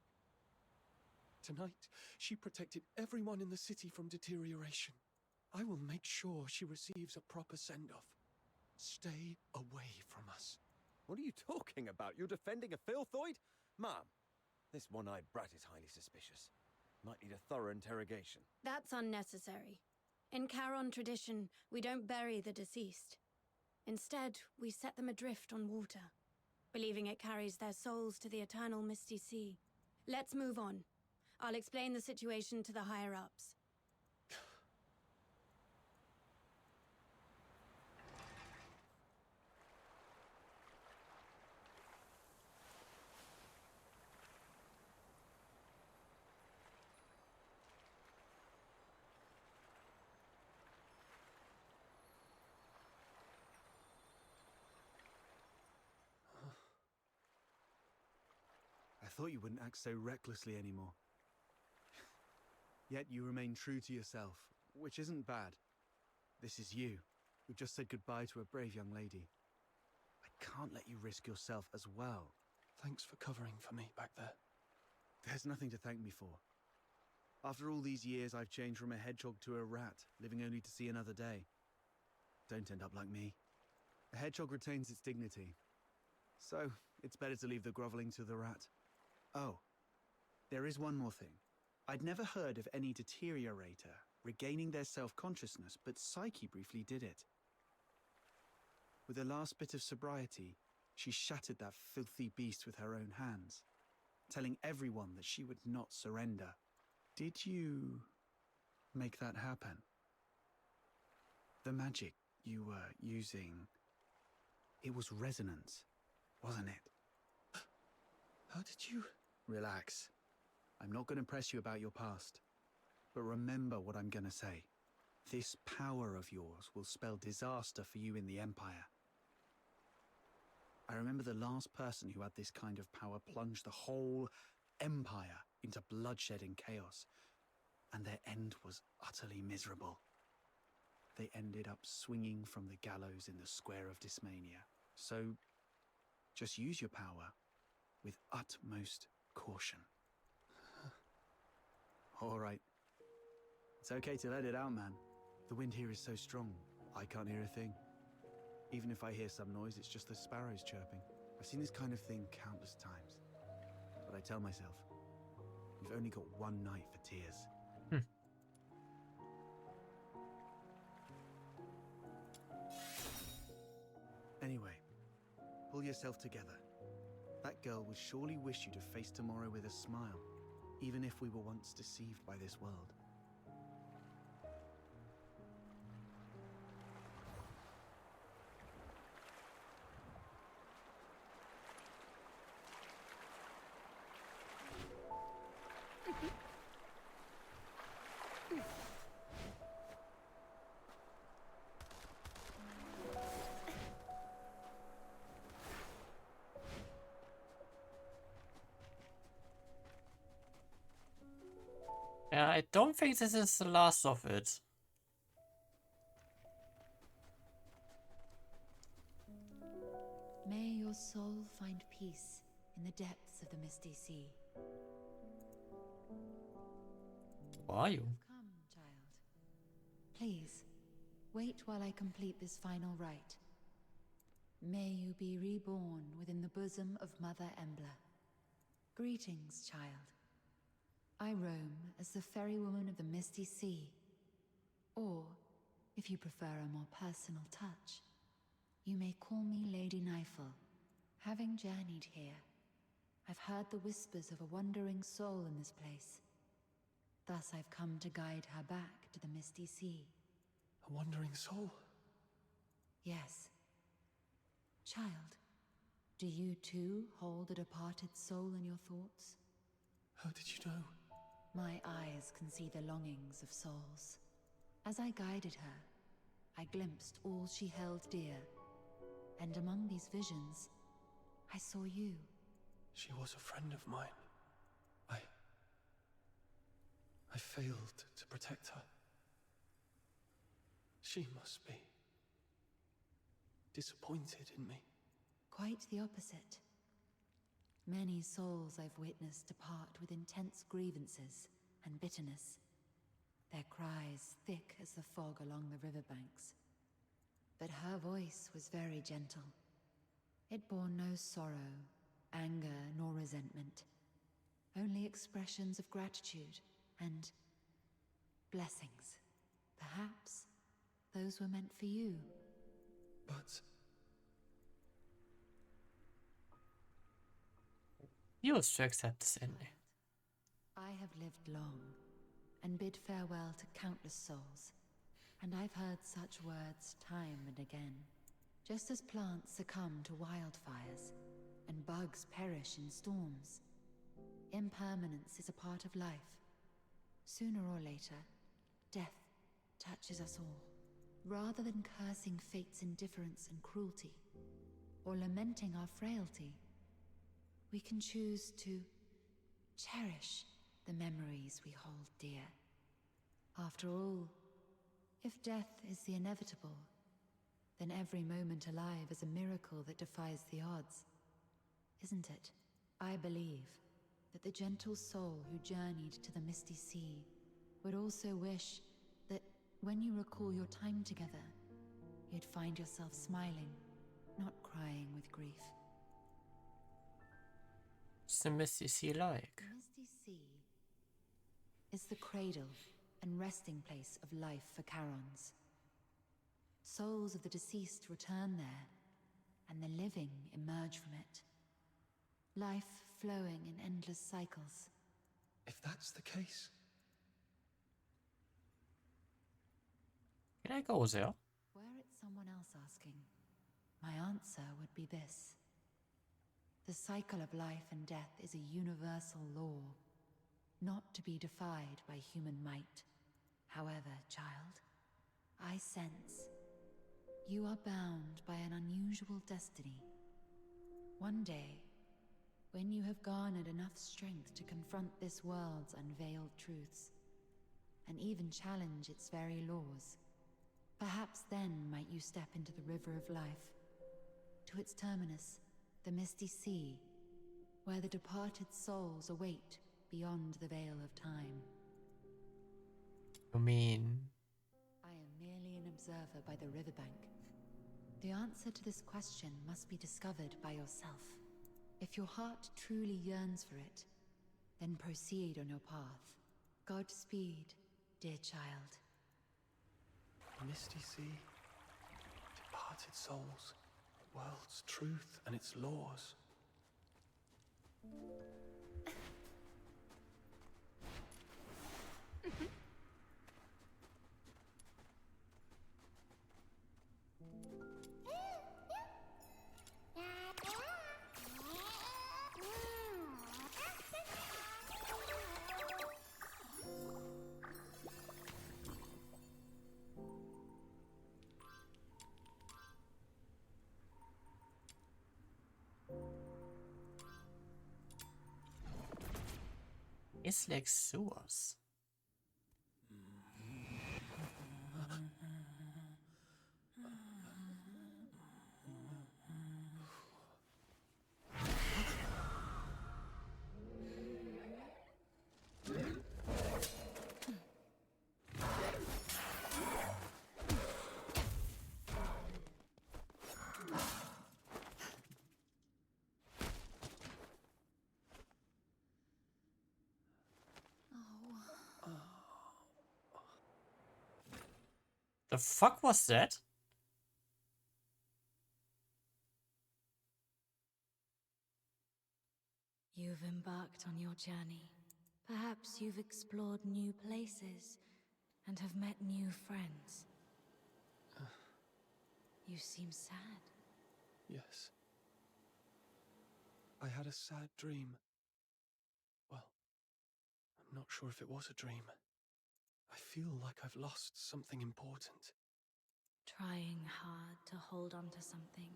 Tonight, she protected everyone in the city from deterioration. I will make sure she receives a proper send-off. Stay away from us. What are you talking about? You're defending a filthoid? Ma'am, this one-eyed brat is highly suspicious. Might need a thorough interrogation. That's unnecessary. In Charon tradition, we don't bury the deceased. Instead, we set them adrift on water, believing it carries their souls to the eternal misty sea. Let's move on. I'll explain the situation to the higher-ups. I thought you wouldn't act so recklessly anymore. Yet you remain true to yourself, which isn't bad. This is you, who just said goodbye to a brave young lady. I can't let you risk yourself as well. Thanks for covering for me back there. There's nothing to thank me for. After all these years, I've changed from a hedgehog to a rat, living only to see another day. Don't end up like me. A hedgehog retains its dignity. So, it's better to leave the groveling to the rat. Oh, there is one more thing. I'd never heard of any deteriorator regaining their self-consciousness, but Psyche briefly did it. With the last bit of sobriety, she shattered that filthy beast with her own hands, telling everyone that she would not surrender. Did you make that happen? The magic you were using, it was resonance, wasn't it? How did you... Relax. I'm not going to press you about your past. But remember what I'm going to say. This power of yours will spell disaster for you in the Empire. I remember the last person who had this kind of power plunged the whole Empire into bloodshed and chaos, and their end was utterly miserable. They ended up swinging from the gallows in the square of Dysmania. So, just use your power with utmost caution. All right. It's okay to let it out, man. The wind here is so strong, I can't hear a thing. Even if I hear some noise, it's just the sparrows chirping. I've seen this kind of thing countless times. But I tell myself, you've only got one night for tears. Anyway, pull yourself together. That girl would surely wish you to face tomorrow with a smile, even if we were once deceived by this world. I don't think this is the last of it. May your soul find peace in the depths of the misty sea. Who are you? Come, child. Please, wait while I complete this final rite. May you be reborn within the bosom of Mother Embla. Greetings, child. I roam as the ferrywoman of the Misty Sea. Or, if you prefer a more personal touch, you may call me Lady Nifel. Having journeyed here, I've heard the whispers of a wandering soul in this place. Thus I've come to guide her back to the Misty Sea. A wandering soul? Yes. Child, do you too hold a departed soul in your thoughts? How did you know? My eyes can see the longings of souls. As I guided her, I glimpsed all she held dear. And among these visions, I saw you. She was a friend of mine. I failed to protect her. She must be disappointed in me. Quite the opposite. Many souls I've witnessed depart with intense grievances and bitterness, their cries thick as the fog along the riverbanks. But her voice was very gentle. It bore no sorrow, anger, nor resentment. Only expressions of gratitude and blessings. Perhaps those were meant for you. But you was to accept this ending. I have lived long and bid farewell to countless souls, and I've heard such words time and again. Just as plants succumb to wildfires and bugs perish in storms, impermanence is a part of life. Sooner or later, death touches us all. Rather than cursing fate's indifference and cruelty, or lamenting our frailty, we can choose to cherish the memories we hold dear. After all, if death is the inevitable, then every moment alive is a miracle that defies the odds, isn't it? I believe that the gentle soul who journeyed to the Misty Sea would also wish that when you recall your time together, you'd find yourself smiling, not crying with grief. What's the Misty Sea like? The Misty Sea is the cradle and resting place of life for Charons. Souls of the deceased return there, and the living emerge from it. Life flowing in endless cycles. if that's the case, Can I go there? Were it someone else asking, my answer would be this. The cycle of life and death is a universal law, not to be defied by human might. However, child, I sense you are bound by an unusual destiny. One day, when you have garnered enough strength to confront this world's unveiled truths, and even challenge its very laws, perhaps then might you step into the river of life, to its terminus, the Misty Sea, where the departed souls await beyond the veil of time. You mean... I am merely an observer by the riverbank. The answer to this question must be discovered by yourself. If your heart truly yearns for it, then proceed on your path. Godspeed, dear child. Misty Sea, departed souls, the world's truth and its laws. It's like sewers. The fuck was that? You've embarked on your journey. Perhaps you've explored new places and have met new friends. You seem sad. Yes. I had a sad dream. Well, I'm not sure if it was a dream. I feel like I've lost something important. Trying hard to hold on to something,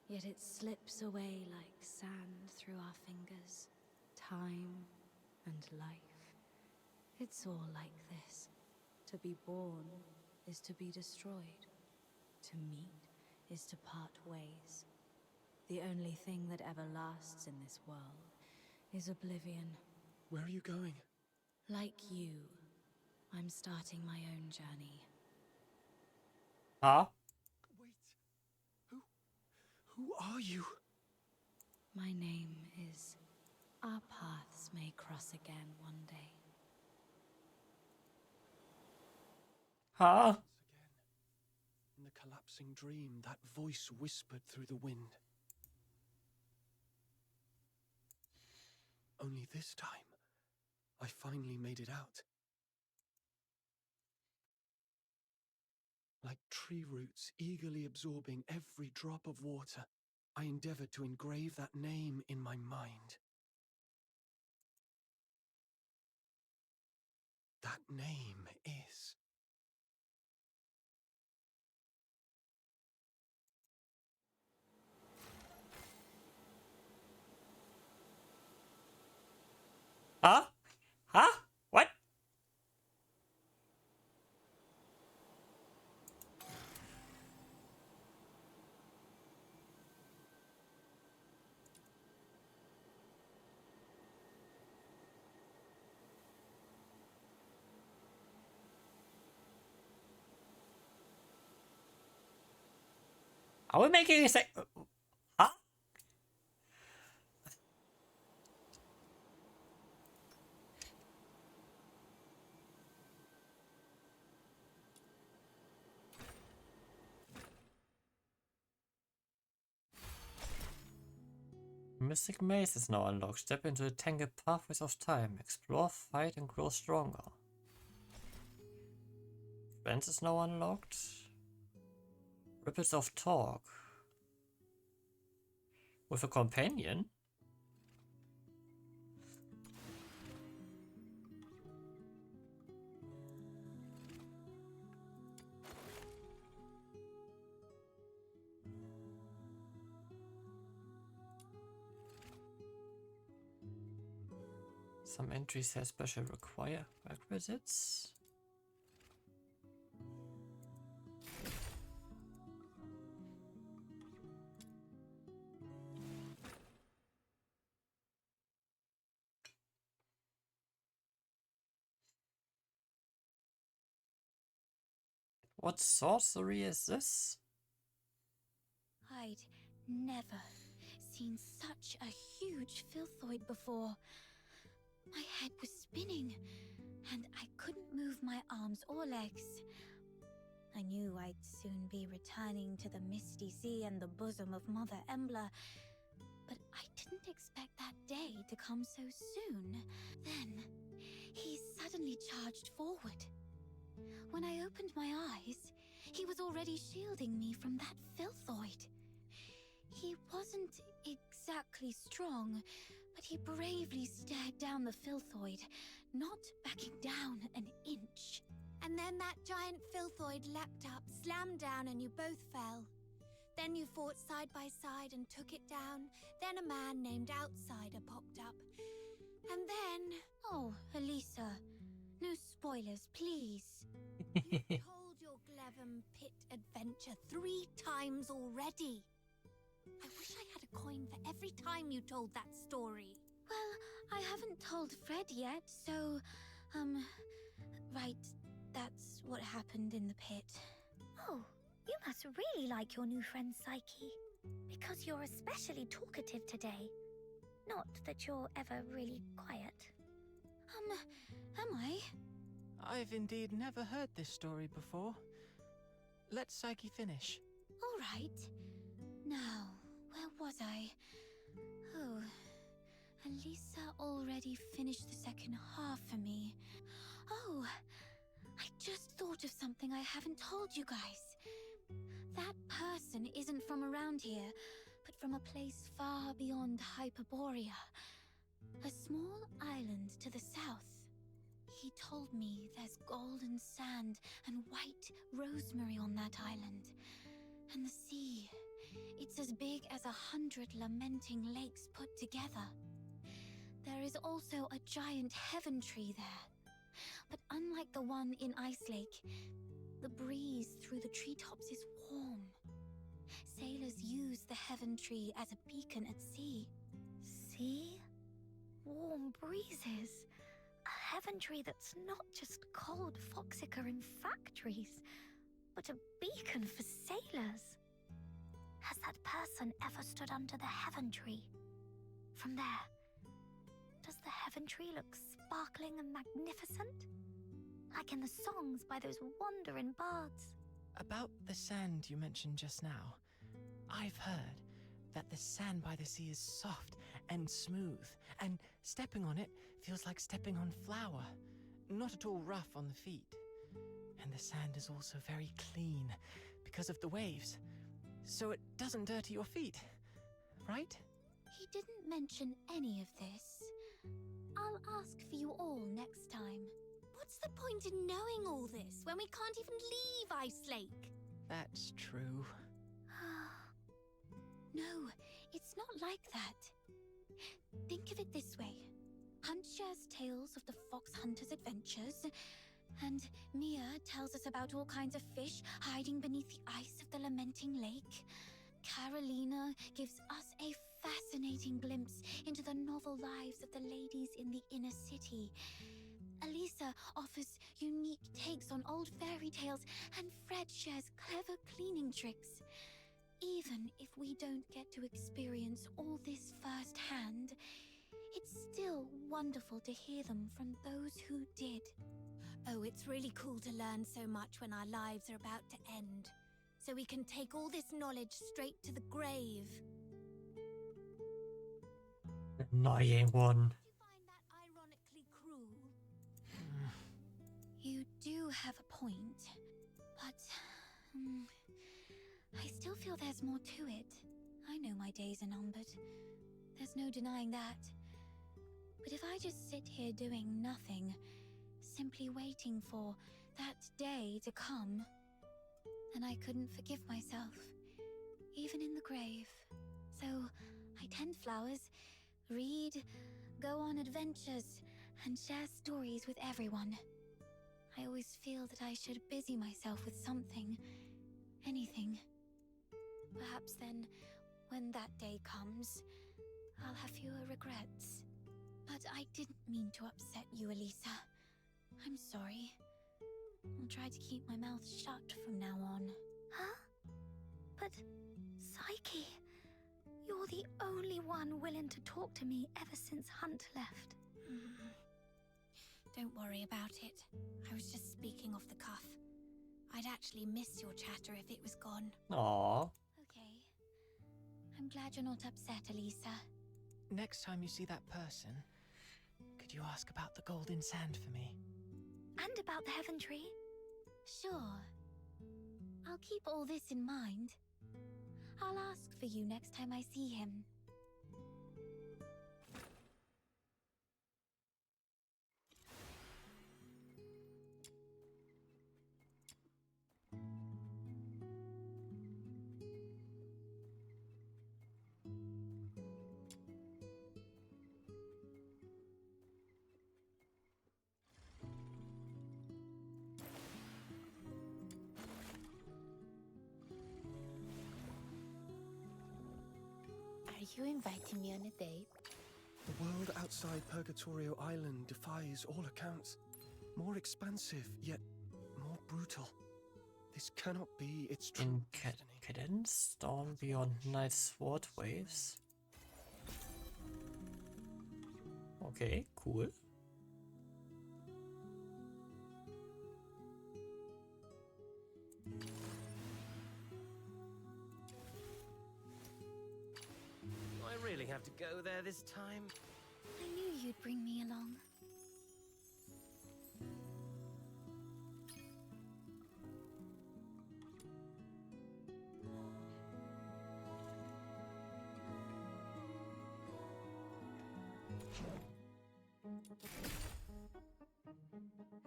yet it slips away like sand through our fingers. Time and life. It's all like this. To be born is to be destroyed. To meet is to part ways. The only thing that ever lasts in this world is oblivion. Where are you going? Like you, I'm starting my own journey. Huh? Wait. Who are you? My name is... Our paths may cross again one day. Huh? In the collapsing dream, that voice whispered through the wind. Only this time, I finally made it out. Like tree roots eagerly absorbing every drop of water, I endeavored to engrave that name in my mind. That name is... Huh? Huh? What? Are we making a sec? Huh? Mystic Maze is now unlocked. Step into the tangled pathways of time. Explore, fight, and grow stronger. Friends is now unlocked. Ripples of Talk. With a companion? Some entries have special requisites. What sorcery is this? I'd never seen such a huge filthoid before. My head was spinning, and I couldn't move my arms or legs. I knew I'd soon be returning to the Misty Sea and the bosom of Mother Embla, but I didn't expect that day to come so soon. Then, he suddenly charged forward. When I opened my eyes, he was already shielding me from that filthoid. He wasn't exactly strong, but he bravely stared down the filthoid, not backing down an inch. And then that giant filthoid leapt up, slammed down, and you both fell. Then you fought side by side and took it down. Then a man named Outsider popped up. And then... Oh, Elisa, no spoilers, please. You've told your Glevum Pit adventure 3 times already. I wish I had a coin for every time you told that story. Well, I haven't told Fred yet, so... Right, that's what happened in the pit. Oh, you must really like your new friend Psyche. Because you're especially talkative today. Not that you're ever really quiet. Am I? I've indeed never heard this story before. Let Psyche finish. All right. Now, where was I? Oh, Elisa already finished the second half for me. Oh, I just thought of something I haven't told you guys. That person isn't from around here, but from a place far beyond Hyperborea. A small island to the south. He told me there's golden sand and white rosemary on that island. And the sea, it's as big as 100 lamenting lakes put together. There is also a giant heaven tree there. But unlike the one in Ice Lake, The breeze through the treetops is warm. Sailors use the heaven tree as a beacon at sea. See? Warm breezes. A heaven tree that's not just cold foxica in factories, but a beacon for sailors. Has that person ever stood under the heaven tree? From there, does the heaven tree look sparkling and magnificent? Like in the songs by those wandering bards. About the sand you mentioned just now, I've heard that the sand by the sea is soft and smooth, and stepping on it feels like stepping on flour, not at all rough on the feet. And the sand is also very clean because of the waves, so it doesn't dirty your feet, right? He didn't mention any of this. I'll ask for you all next time. What's the point in knowing all this when we can't even leave Ice Lake? That's true. No, it's not like that. Think of it this way. Hunt shares tales of the fox hunter's adventures, and Mia tells us about all kinds of fish hiding beneath the ice of the lamenting lake. Carolina gives us a fascinating glimpse into the novel lives of the ladies in the inner city. Elisa offers unique takes on old fairy tales, and Fred shares clever cleaning tricks. Even if we don't get to experience all this firsthand, it's still wonderful to hear them from those who did. Oh, it's really cool to learn so much when our lives are about to end, so we can take all this knowledge straight to the grave. Annoying one. Do you find that ironically cruel? You do have a point, but I still feel there's more to it. I know my days are numbered. There's no denying that. But if I just sit here doing nothing, simply waiting for that day to come, then I couldn't forgive myself, even in the grave. So I tend flowers, read, go on adventures, and share stories with everyone. I always feel that I should busy myself with something, anything. Perhaps then, when that day comes, I'll have fewer regrets. But I didn't mean to upset you, Elisa. I'm sorry. I'll try to keep my mouth shut from now on. Huh? But, Psyche, you're the only one willing to talk to me ever since Hunt left. Don't worry about it. I was just speaking off the cuff. I'd actually miss your chatter if it was gone. Aww. Okay. I'm glad you're not upset, Elisa. Next time you see that person, could you ask about the golden sand for me? And about the heaven tree? Sure. I'll keep all this in mind. I'll ask for you next time I see him. Are you inviting me on a date? The world outside Purgatorio Island defies all accounts. More expansive, yet more brutal. This cannot be its true destiny. Cadence, Dawn Beyond Night Sword Waves. Okay, cool. I really have to go there this time. I knew you'd bring me along.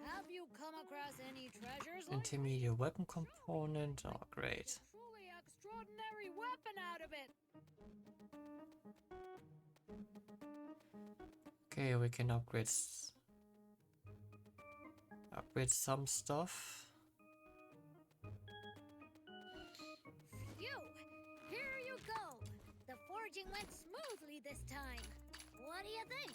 Have you come across any treasures? Intermediate weapon component. Oh, great. Truly extraordinary weapon out of it. Okay, we can upgrade some stuff. went smoothly this time. What do you think?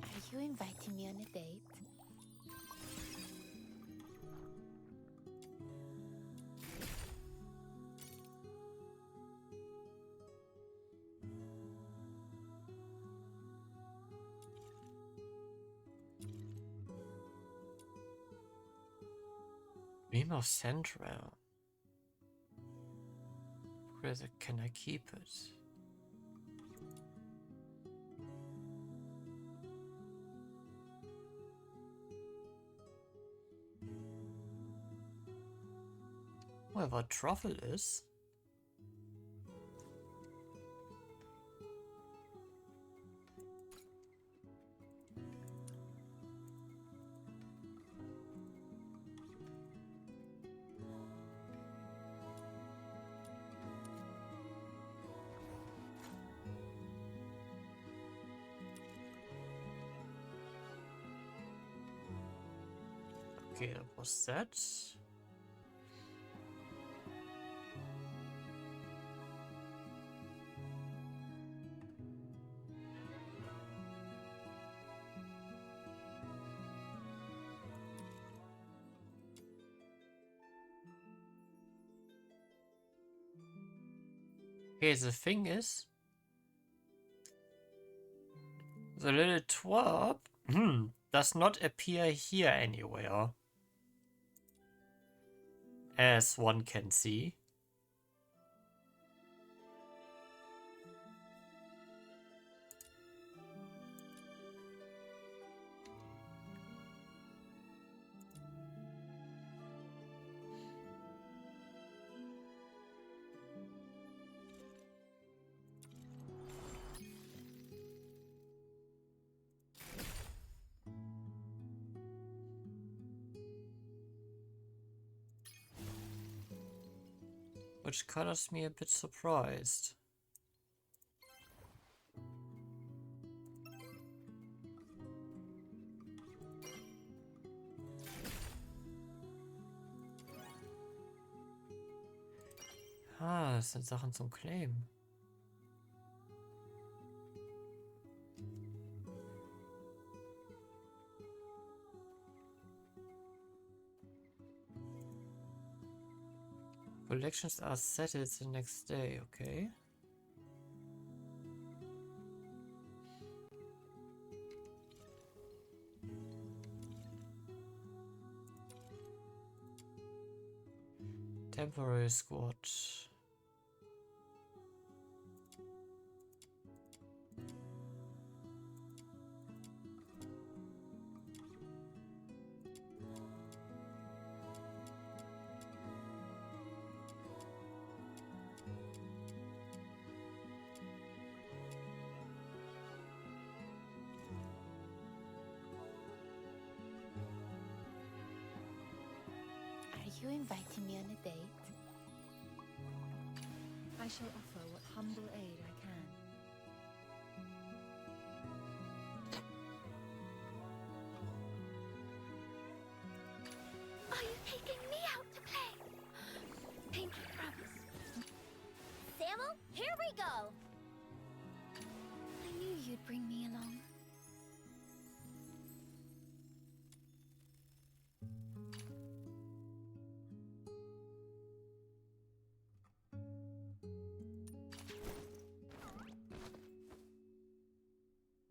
Are you inviting me on a date? Beam of Central. Where can I keep it? Wherever truffle is. Okay, that was that. Okay, the thing is, the little twerp does not appear here anywhere, as one can see. Which colors me a bit surprised. Ah, das sind Sachen zum Claimen. Collections are settled the next day, okay. Temporary squad. Are you inviting me on a date? I shall offer what humble aid I can. Are you taking me out to play? Pinky promise. Samuel, here we go. I knew you'd bring me along.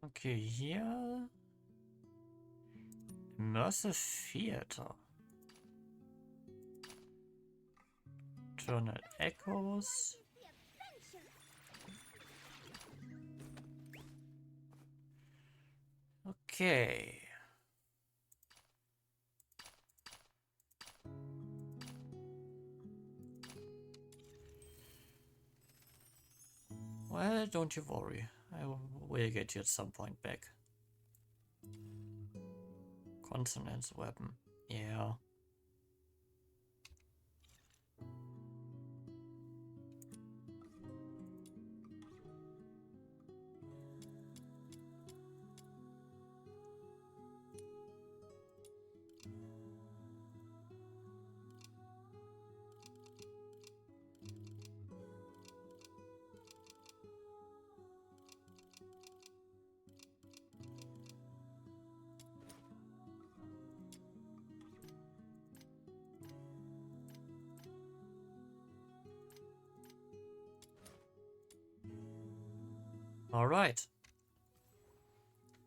Okay, here. Immersive Theater. Journal Echoes. Okay. Well, don't you worry. I will get you at some point back. Consonance weapon. Yeah. Alright.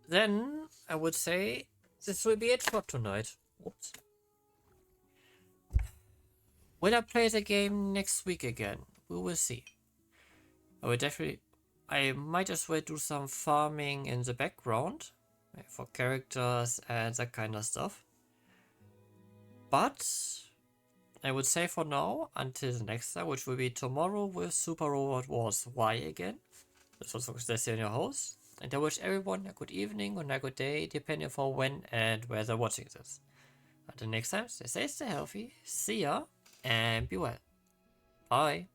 Then I would say this will be it for tonight. Oops. Will I play the game next week again? We will see. I might as well do some farming in the background for characters and that kind of stuff. But I would say for now, until the next time, which will be tomorrow with Super Robot Wars Y again. This was Nox Destin, your host, and I wish everyone a good evening or a good day, depending on when and where they're watching this. Until next time, stay safe, stay healthy, see ya, and be well. Bye.